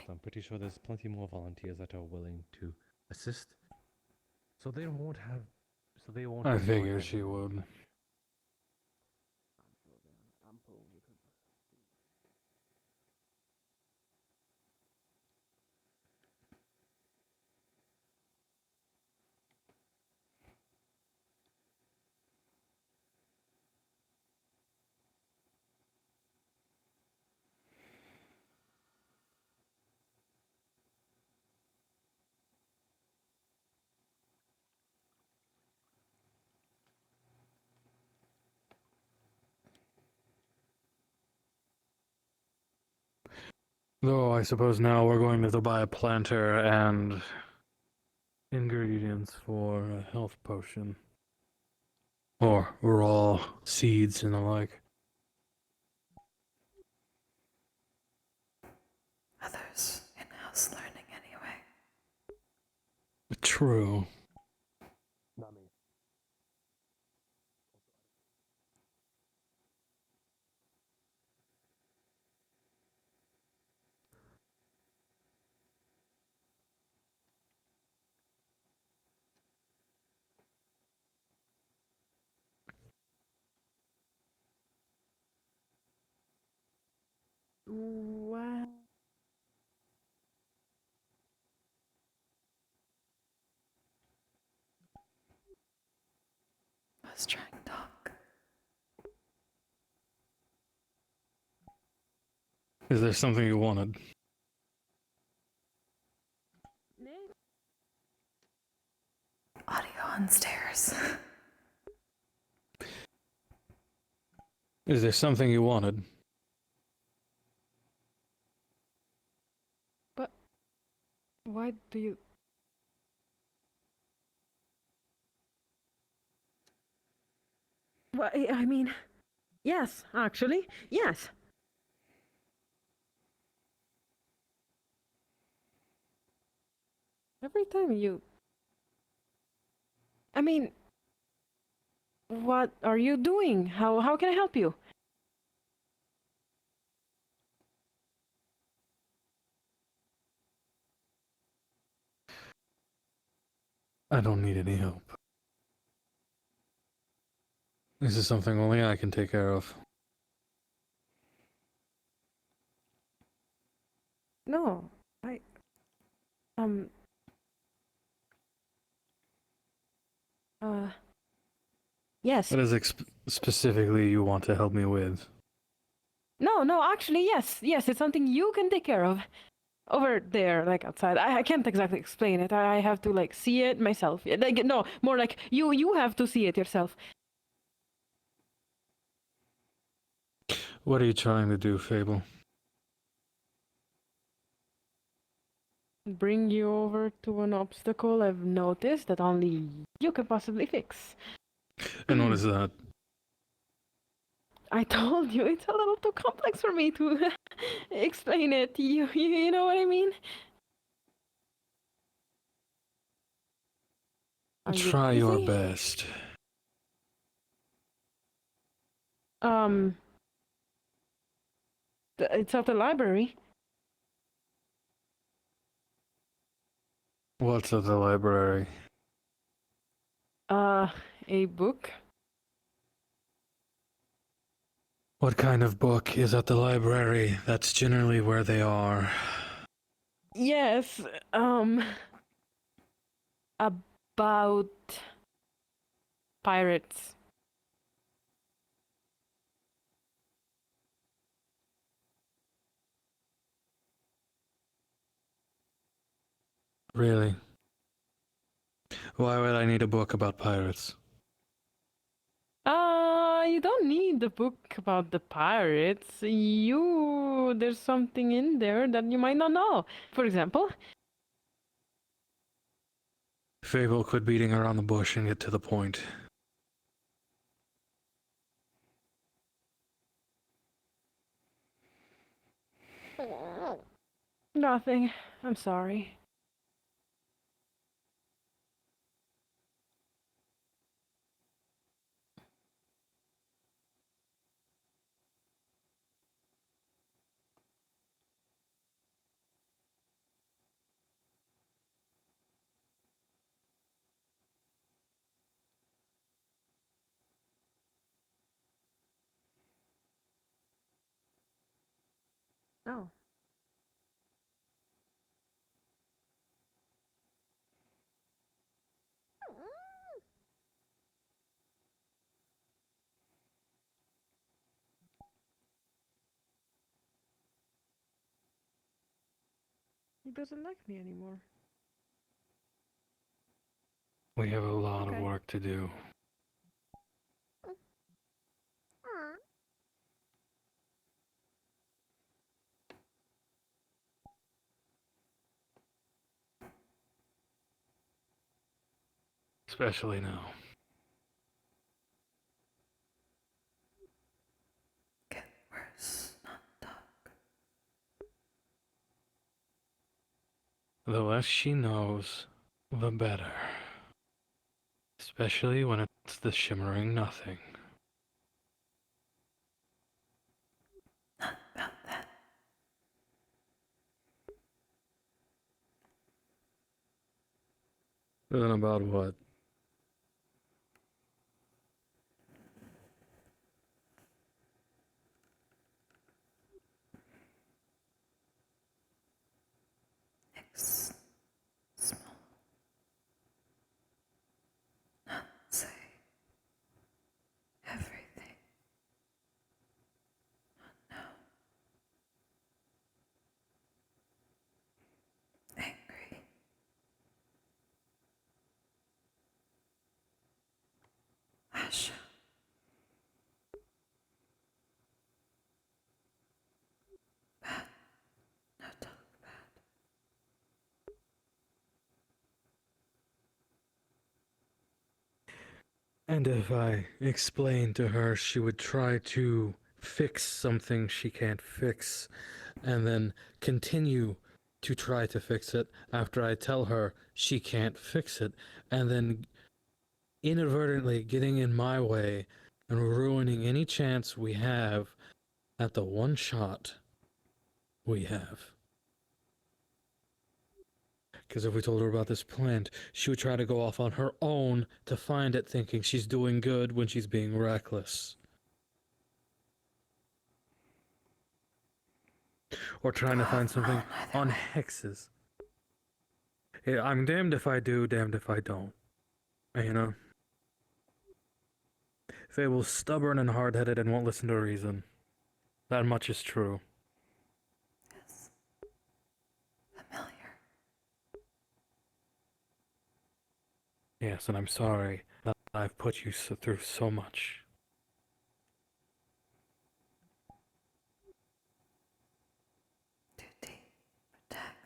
I'm pretty sure there's plenty more volunteers that are willing to assist. So they won't have... So they won't... I figured she would. Though I suppose now we're going to buy a planter and ingredients for a health potion. Or raw seeds and the like. Others in-house learning anyway. True. What? I was trying to talk. Is there something you wanted? Audio on stairs. Is there something you wanted? But why do you? Well, I mean, yes, actually, yes. Every time you. I mean, what are you doing? How can I help you? I don't need any help. This is something only I can take care of. No, I. Um. Yes. What is it specifically you want to help me with? No, actually, yes, it's something you can take care of. Over there, like outside. I can't exactly explain it. I have to like see it myself. Like no, more like you have to see it yourself. What are you trying to do, Fable? Bring you over to an obstacle I've noticed that only you can possibly fix. And what is that? I told you it's a little too complex for me to explain it. You know what I mean? Are you Try your busy? best. It's at the library. What's at the library? A book. What kind of book is at the library? That's generally where they are. Yes, about pirates. Really? Why would I need a book about pirates? You don't need the book about the pirates. There's something in there that you might not know. For example, Fable, quit beating around the bush and get to the point. nothing. I'm sorry. Oh. He doesn't like me anymore. We have a lot of Okay. work to do. Especially now. Worse. The less she knows, the better. Especially when it's the shimmering nothing. Then about what? Small. Not say everything. Not know. Angry. Asha. Bad. No talk bad. And if I explained to her, she would try to fix something she can't fix, and then continue to try to fix it after I tell her she can't fix it, and then inadvertently getting in my way and ruining any chance we have at the one shot we have. Because if we told her about this plant, she would try to go off on her own to find it, thinking she's doing good when she's being reckless. Or trying to find something on hexes. Yeah, I'm damned if I do, damned if I don't. You know? Fable's stubborn and hard-headed and won't listen to reason. That much is true. Yes. Familiar. Yes, and I'm sorry that I've put you through so much. Duty. Protect.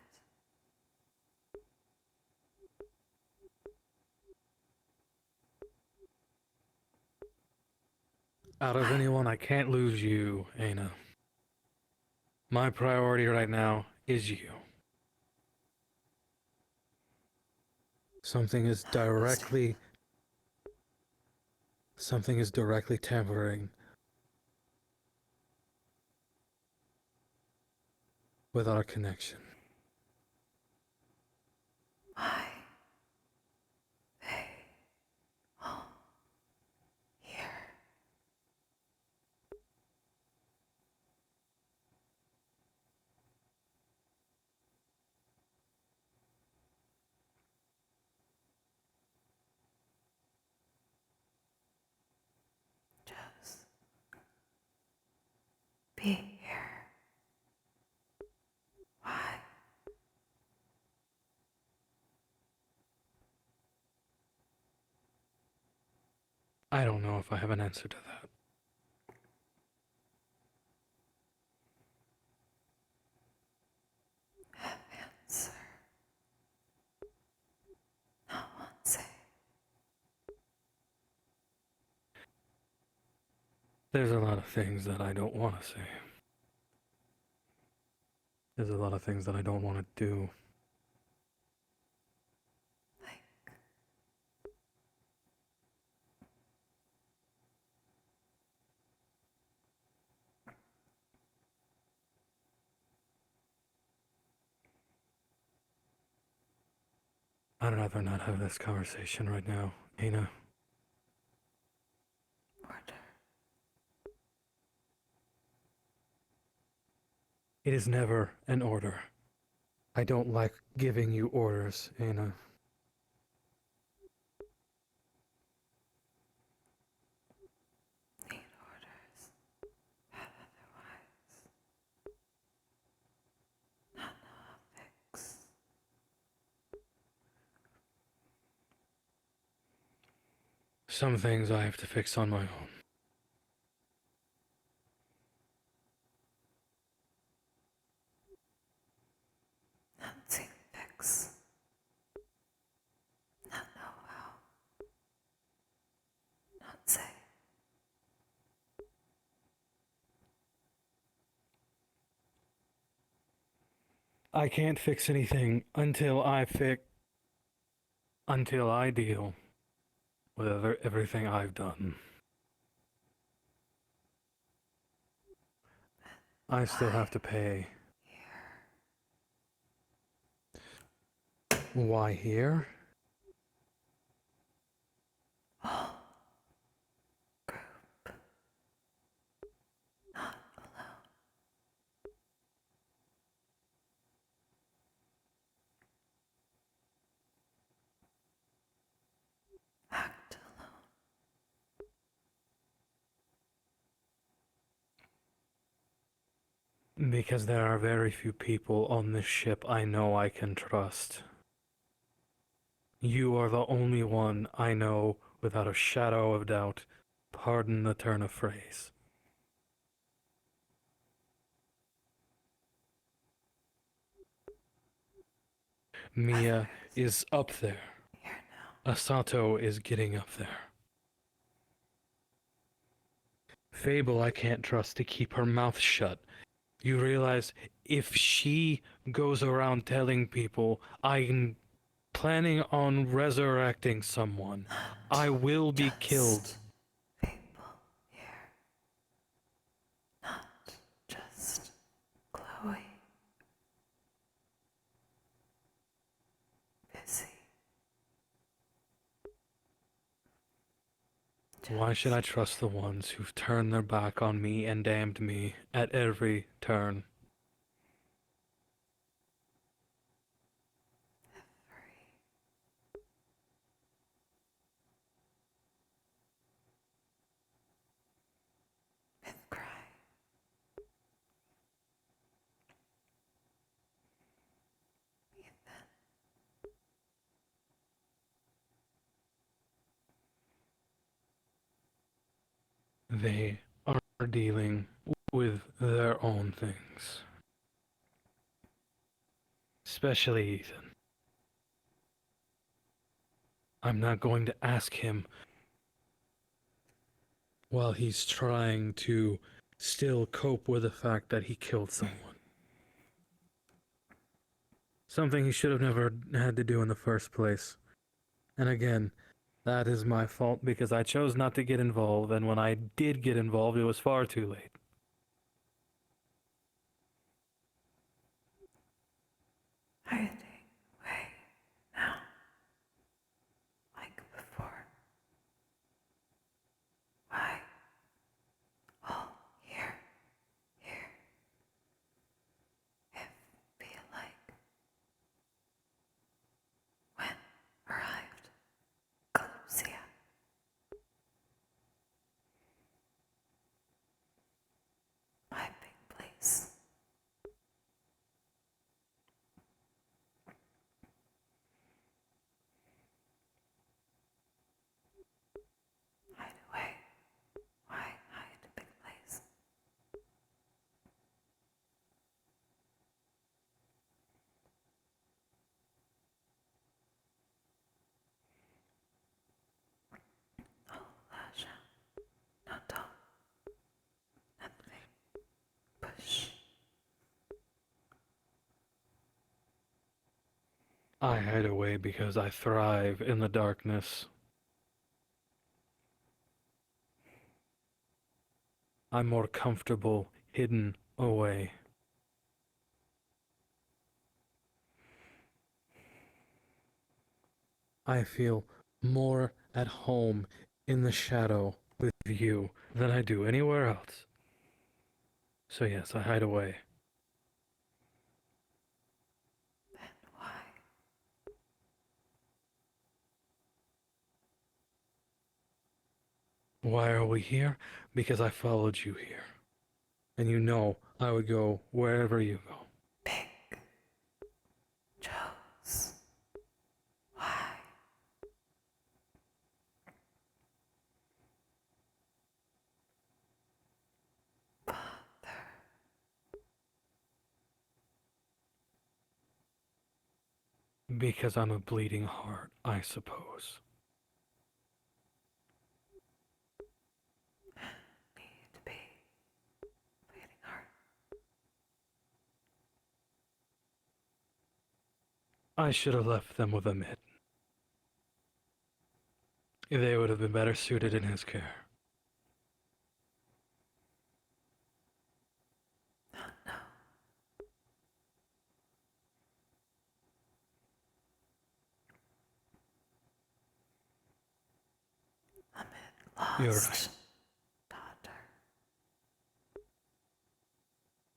Out of anyone, I can't lose you, Ayna. My priority right now is you. Something is directly tampering with our connection. Why? They all here. Just be here. Why? I don't know if I have an answer to that. Answer. No one say. There's a lot of things that I don't want to say. There's a lot of things that I don't want to do. I'd rather not have this conversation right now, Ayna. Order. It is never an order. I don't like giving you orders, Ayna. Need orders. Bad otherwise. Not know how fix. Some things I have to fix on my own. Not see fix. Not know how. I can't fix anything until I deal with everything I've done. I still have to pay. Why here? Because there are very few people on this ship I know I can trust. You are the only one I know without a shadow of doubt. Pardon the turn of phrase. Mia is up there. Asato is getting up there. Fable I can't trust to keep her mouth shut. You realize if she goes around telling people I'm planning on resurrecting someone, I will be killed. Just Chloe. Busy. Why should I trust the ones who've turned their back on me and damned me at every turn? They are dealing with their own things. Especially Ethan. I'm not going to ask him while he's trying to still cope with the fact that he killed someone. Something he should have never had to do in the first place. And again, that is my fault because I chose not to get involved, and when I did get involved, it was far too late. Hiding away now. Like before. Why? All here. If feel like. When arrived. Kalypsia. My big place. Hide away. Why hide a big place? Oh, Lasha. No talk. Nothing. Push. I hide away because I thrive in the darkness. I'm more comfortable hidden away. I feel more at home in the shadow with you than I do anywhere else. So yes, I hide away. Then why? Why are we here? Because I followed you here. And you know I would go wherever you go. Big. Chose. Why? Father. Because I'm a bleeding heart, I suppose. Need to be. Bleeding heart. I should have left them with Amit. They would have been better suited in his care. You're right. Daughter.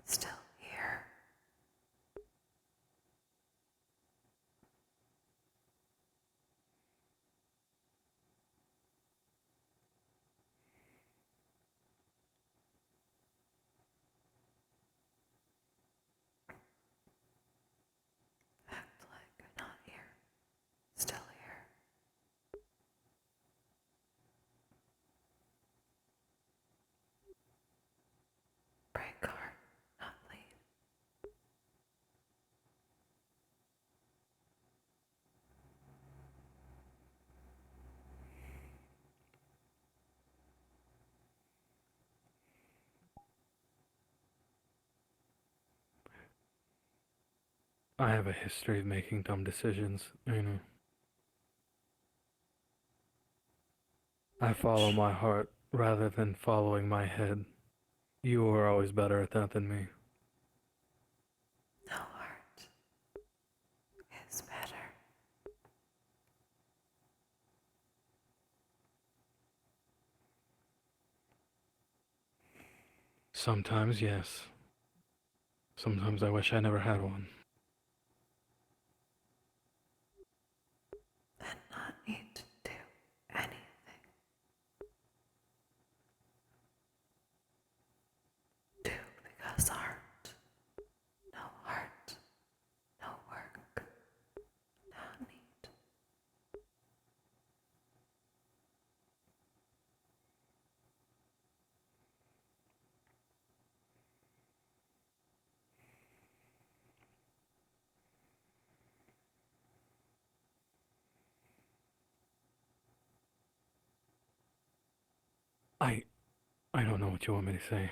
Still here. Act like you're not here. Still here. Break heart, not lead. I have a history of making dumb decisions, Ayna. I follow my heart rather than following my head. You were always better at that than me. No heart is better. Sometimes, yes. Sometimes I wish I never had one. And not need to do anything. Do because heart. No heart. No work. No need. I don't know what you want me to say.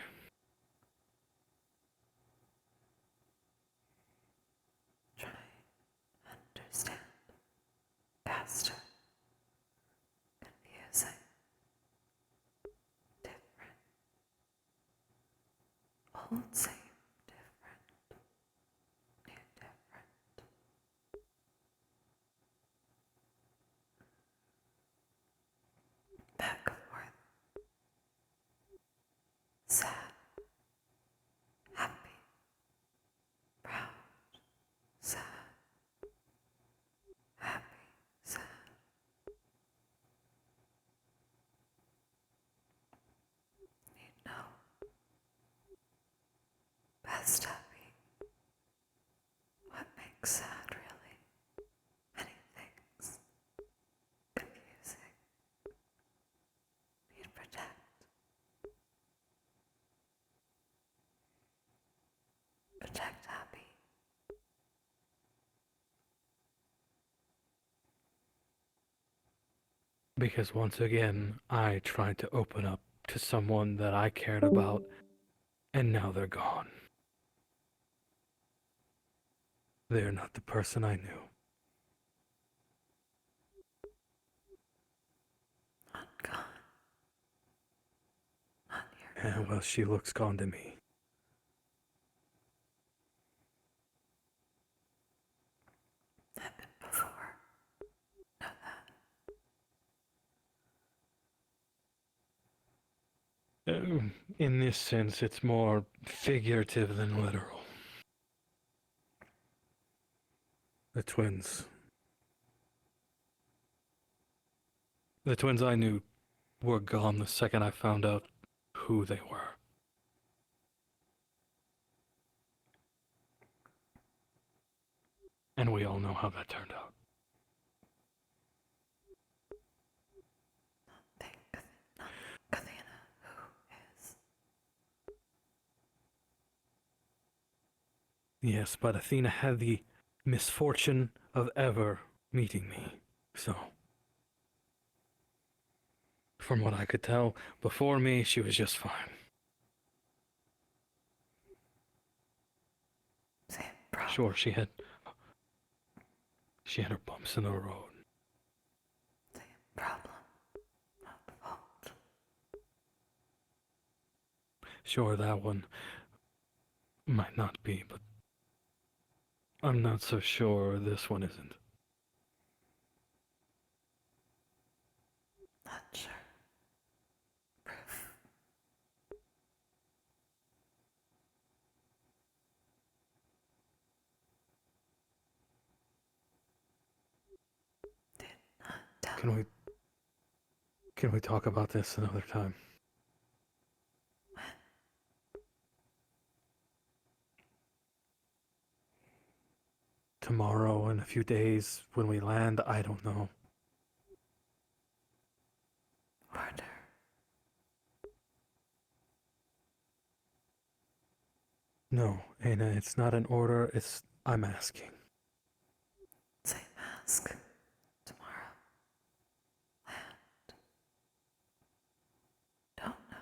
Try understand. Faster. Confusing. Different. Old same. Different. New different. Back and forth. Sad. Happy. Proud. Sad. Happy. Sad. Need know. Best happy. What makes sad really? Many things. Confusing. Need protect. Protect happy. Because once again, I tried to open up to someone that I cared about, and now they're gone. They're not the person I knew. Not gone. Not here. And well, she looks gone to me. Happened before. Know that. In this sense, it's more figurative than literal. The twins. The twins I knew were gone the second I found out who they were. And we all know how that turned out. Athena, who is? Yes, but Athena had the misfortune of ever meeting me, so... From what I could tell, before me, she was just fine. Same problem. Sure, she had She had her bumps in the road. Problem. Sure, that one might not be, but I'm not so sure this one isn't. Not sure. Can we talk about this another time? Tomorrow, in a few days, when we land, I don't know. Order. No, Ayna, it's not an order, I'm asking. Say ask. Tomorrow. Land. Don't know.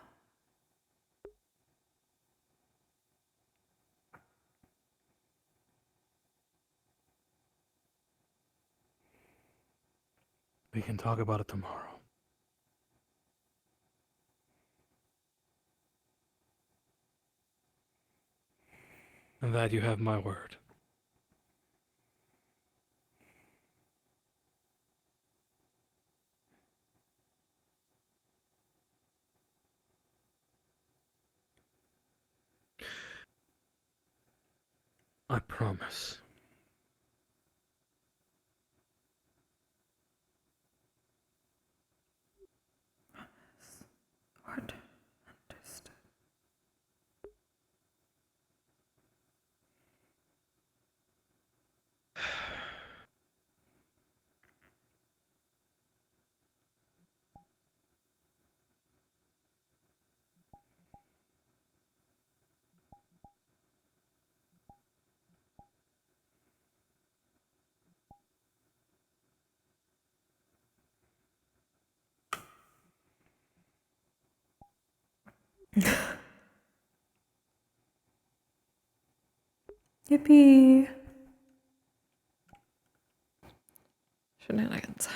We can talk about it tomorrow. And that you have my word. I promise. Order. Understood. Yippee! Shenanigans.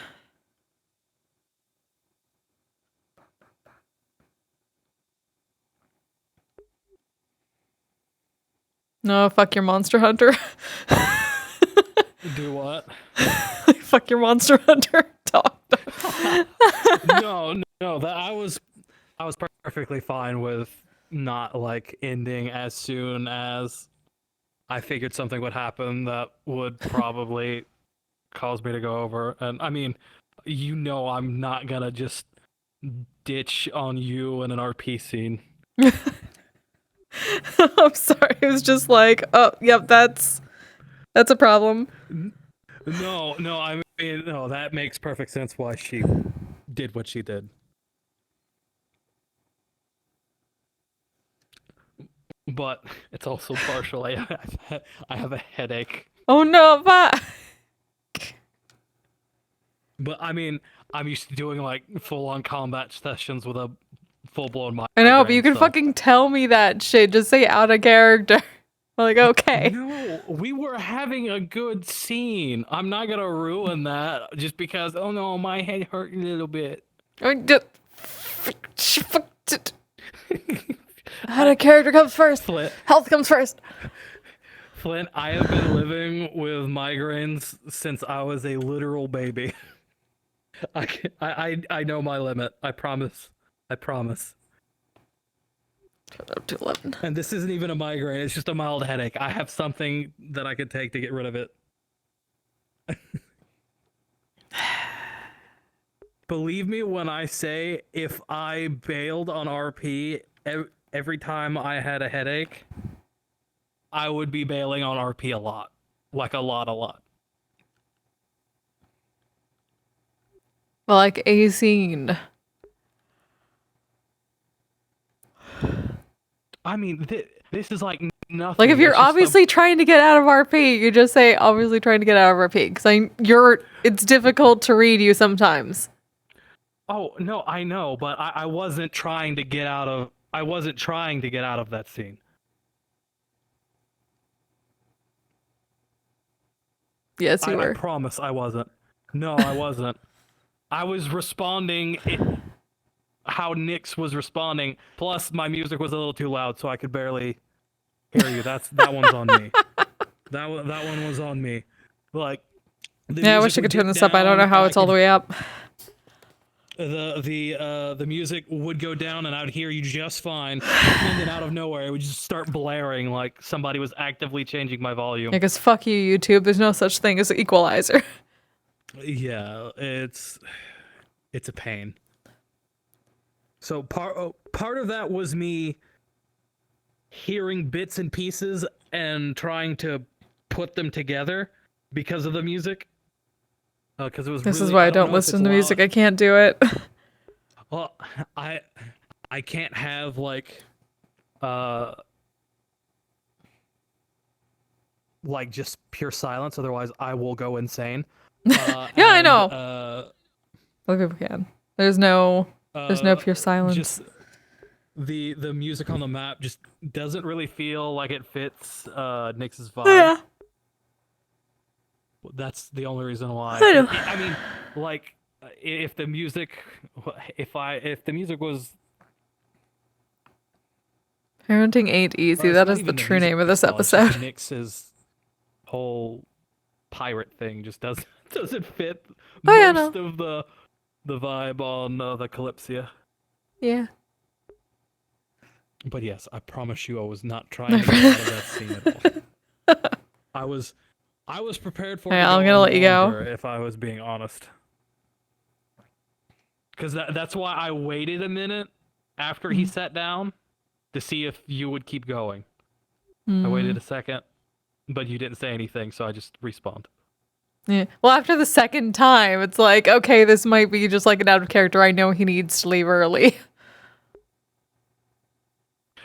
No, fuck your Monster Hunter. Do what? Fuck your Monster Hunter. Talk. No, that I was perfectly fine with not like ending as soon as I figured something would happen that would probably cause me to go over. And I mean, I'm not gonna just ditch on you in an RP scene. I'm sorry. It was just like, oh, yep, that's a problem. No, I mean, no, that makes perfect sense why she did what she did. But it's also partially I have a headache. Oh no, but But I mean, I'm used to doing like full-on combat sessions with a full-blown migraine. I know, but you can so. fucking tell me that shit. Just say out of character. I'm like, okay. No, we were having a good scene. I'm not gonna ruin that just because. Oh no, my head hurt a little bit. I mean, out of character comes first. Flint. Health comes first. Flint, I have been living with migraines since I was a literal baby. I know my limit. I promise. Up to 11. And this isn't even a migraine. It's just a mild headache. I have something that I could take to get rid of it. Believe me when I say if I bailed on RP every time I had a headache, I would be bailing on RP a lot. Like a lot. Like a scene. I mean, this is like nothing. Like if you're It's just obviously trying to get out of RP, you just say obviously trying to get out of RP because it's difficult to read you sometimes. Oh no, I know, but I wasn't trying to get out of. I wasn't trying to get out of that scene. Yes, you I were. promise I wasn't. No, I wasn't. I was responding how Nyx was responding. Plus, my music was a little too loud, so I could barely hear you. That one's on me. That one was on me. Like, Yeah, I wish I could turn this up. I don't know how it's all the way up. The music would go down and I would hear you just fine, and then out of nowhere it would just start blaring like somebody was actively changing my volume. Yeah, because fuck you, YouTube. There's no such thing as an equalizer. Yeah, it's a pain. So part of that was me hearing bits and pieces and trying to put them together because of the music. Because it was. This really, is why I don't don't know if listen it's to music. loud. I can't do it. Well, I can't have like just pure silence, otherwise I will go insane. Yeah, I know. Other people can. There's no pure silence. Just the music on the map just doesn't really feel like it fits Nyx's vibe. Yeah. That's the only reason why. I know. I mean, like, if the music was. Parenting ain't easy. It's That not is the even true music name of this style, it's just episode. Nyx's whole pirate thing just doesn't fit Oh, yeah, most no. of the vibe on the Kalypsia. Yeah. But yes, I promise you, I was not trying to get out of that scene at all. I was prepared for it. Alright, to I'm go gonna on let you go. longer, if I was being honest. Because that's why I waited a minute after he sat down to see if you would keep going. I waited a second, but you didn't say anything, so I just respawned. Yeah. Well, after the second time, it's like, okay, this might be just like an out of character. I know he needs to leave early.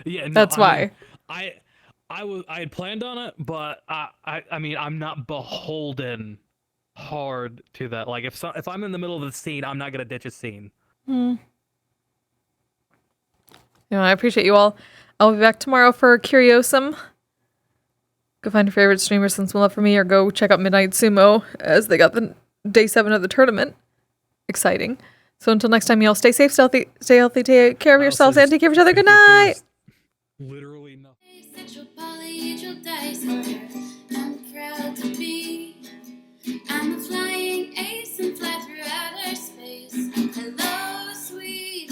Yeah, no, That's why. I had planned on it, but I mean, I'm not beholden hard to that. Like, if I'm in the middle of the scene, I'm not gonna ditch a scene. You know, I appreciate you all. I'll be back tomorrow for Curiosum. Go find your favorite streamer, send some love for me, or go check out Midnight Sumo as they got the day 7 of the tournament. Exciting. So until next time, y'all stay safe, stay healthy, take care of yourselves, and take care of each other. Good night. Literally nothing. Asexual polyhedral disorder. I'm proud to be. I'm a flying ace and fly through outer space. Hello, sweetie.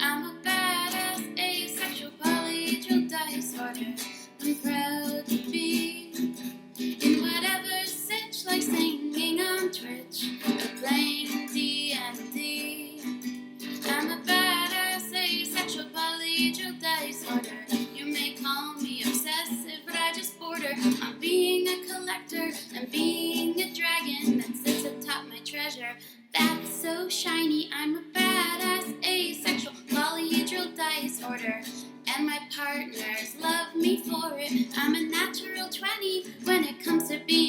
I'm a badass asexual polyhedral disorder. I'm proud to be in whatever sitch, like singing on Twitch or playing D&D. I'm a badass asexual polyhedral disorder. You may call me obsessive, but I just border on being a collector and being a dragon that sits atop my treasure. That's so shiny. I'm a badass asexual polyhedral disorder, and my partners love me for it. I'm a natural 20 when it comes to being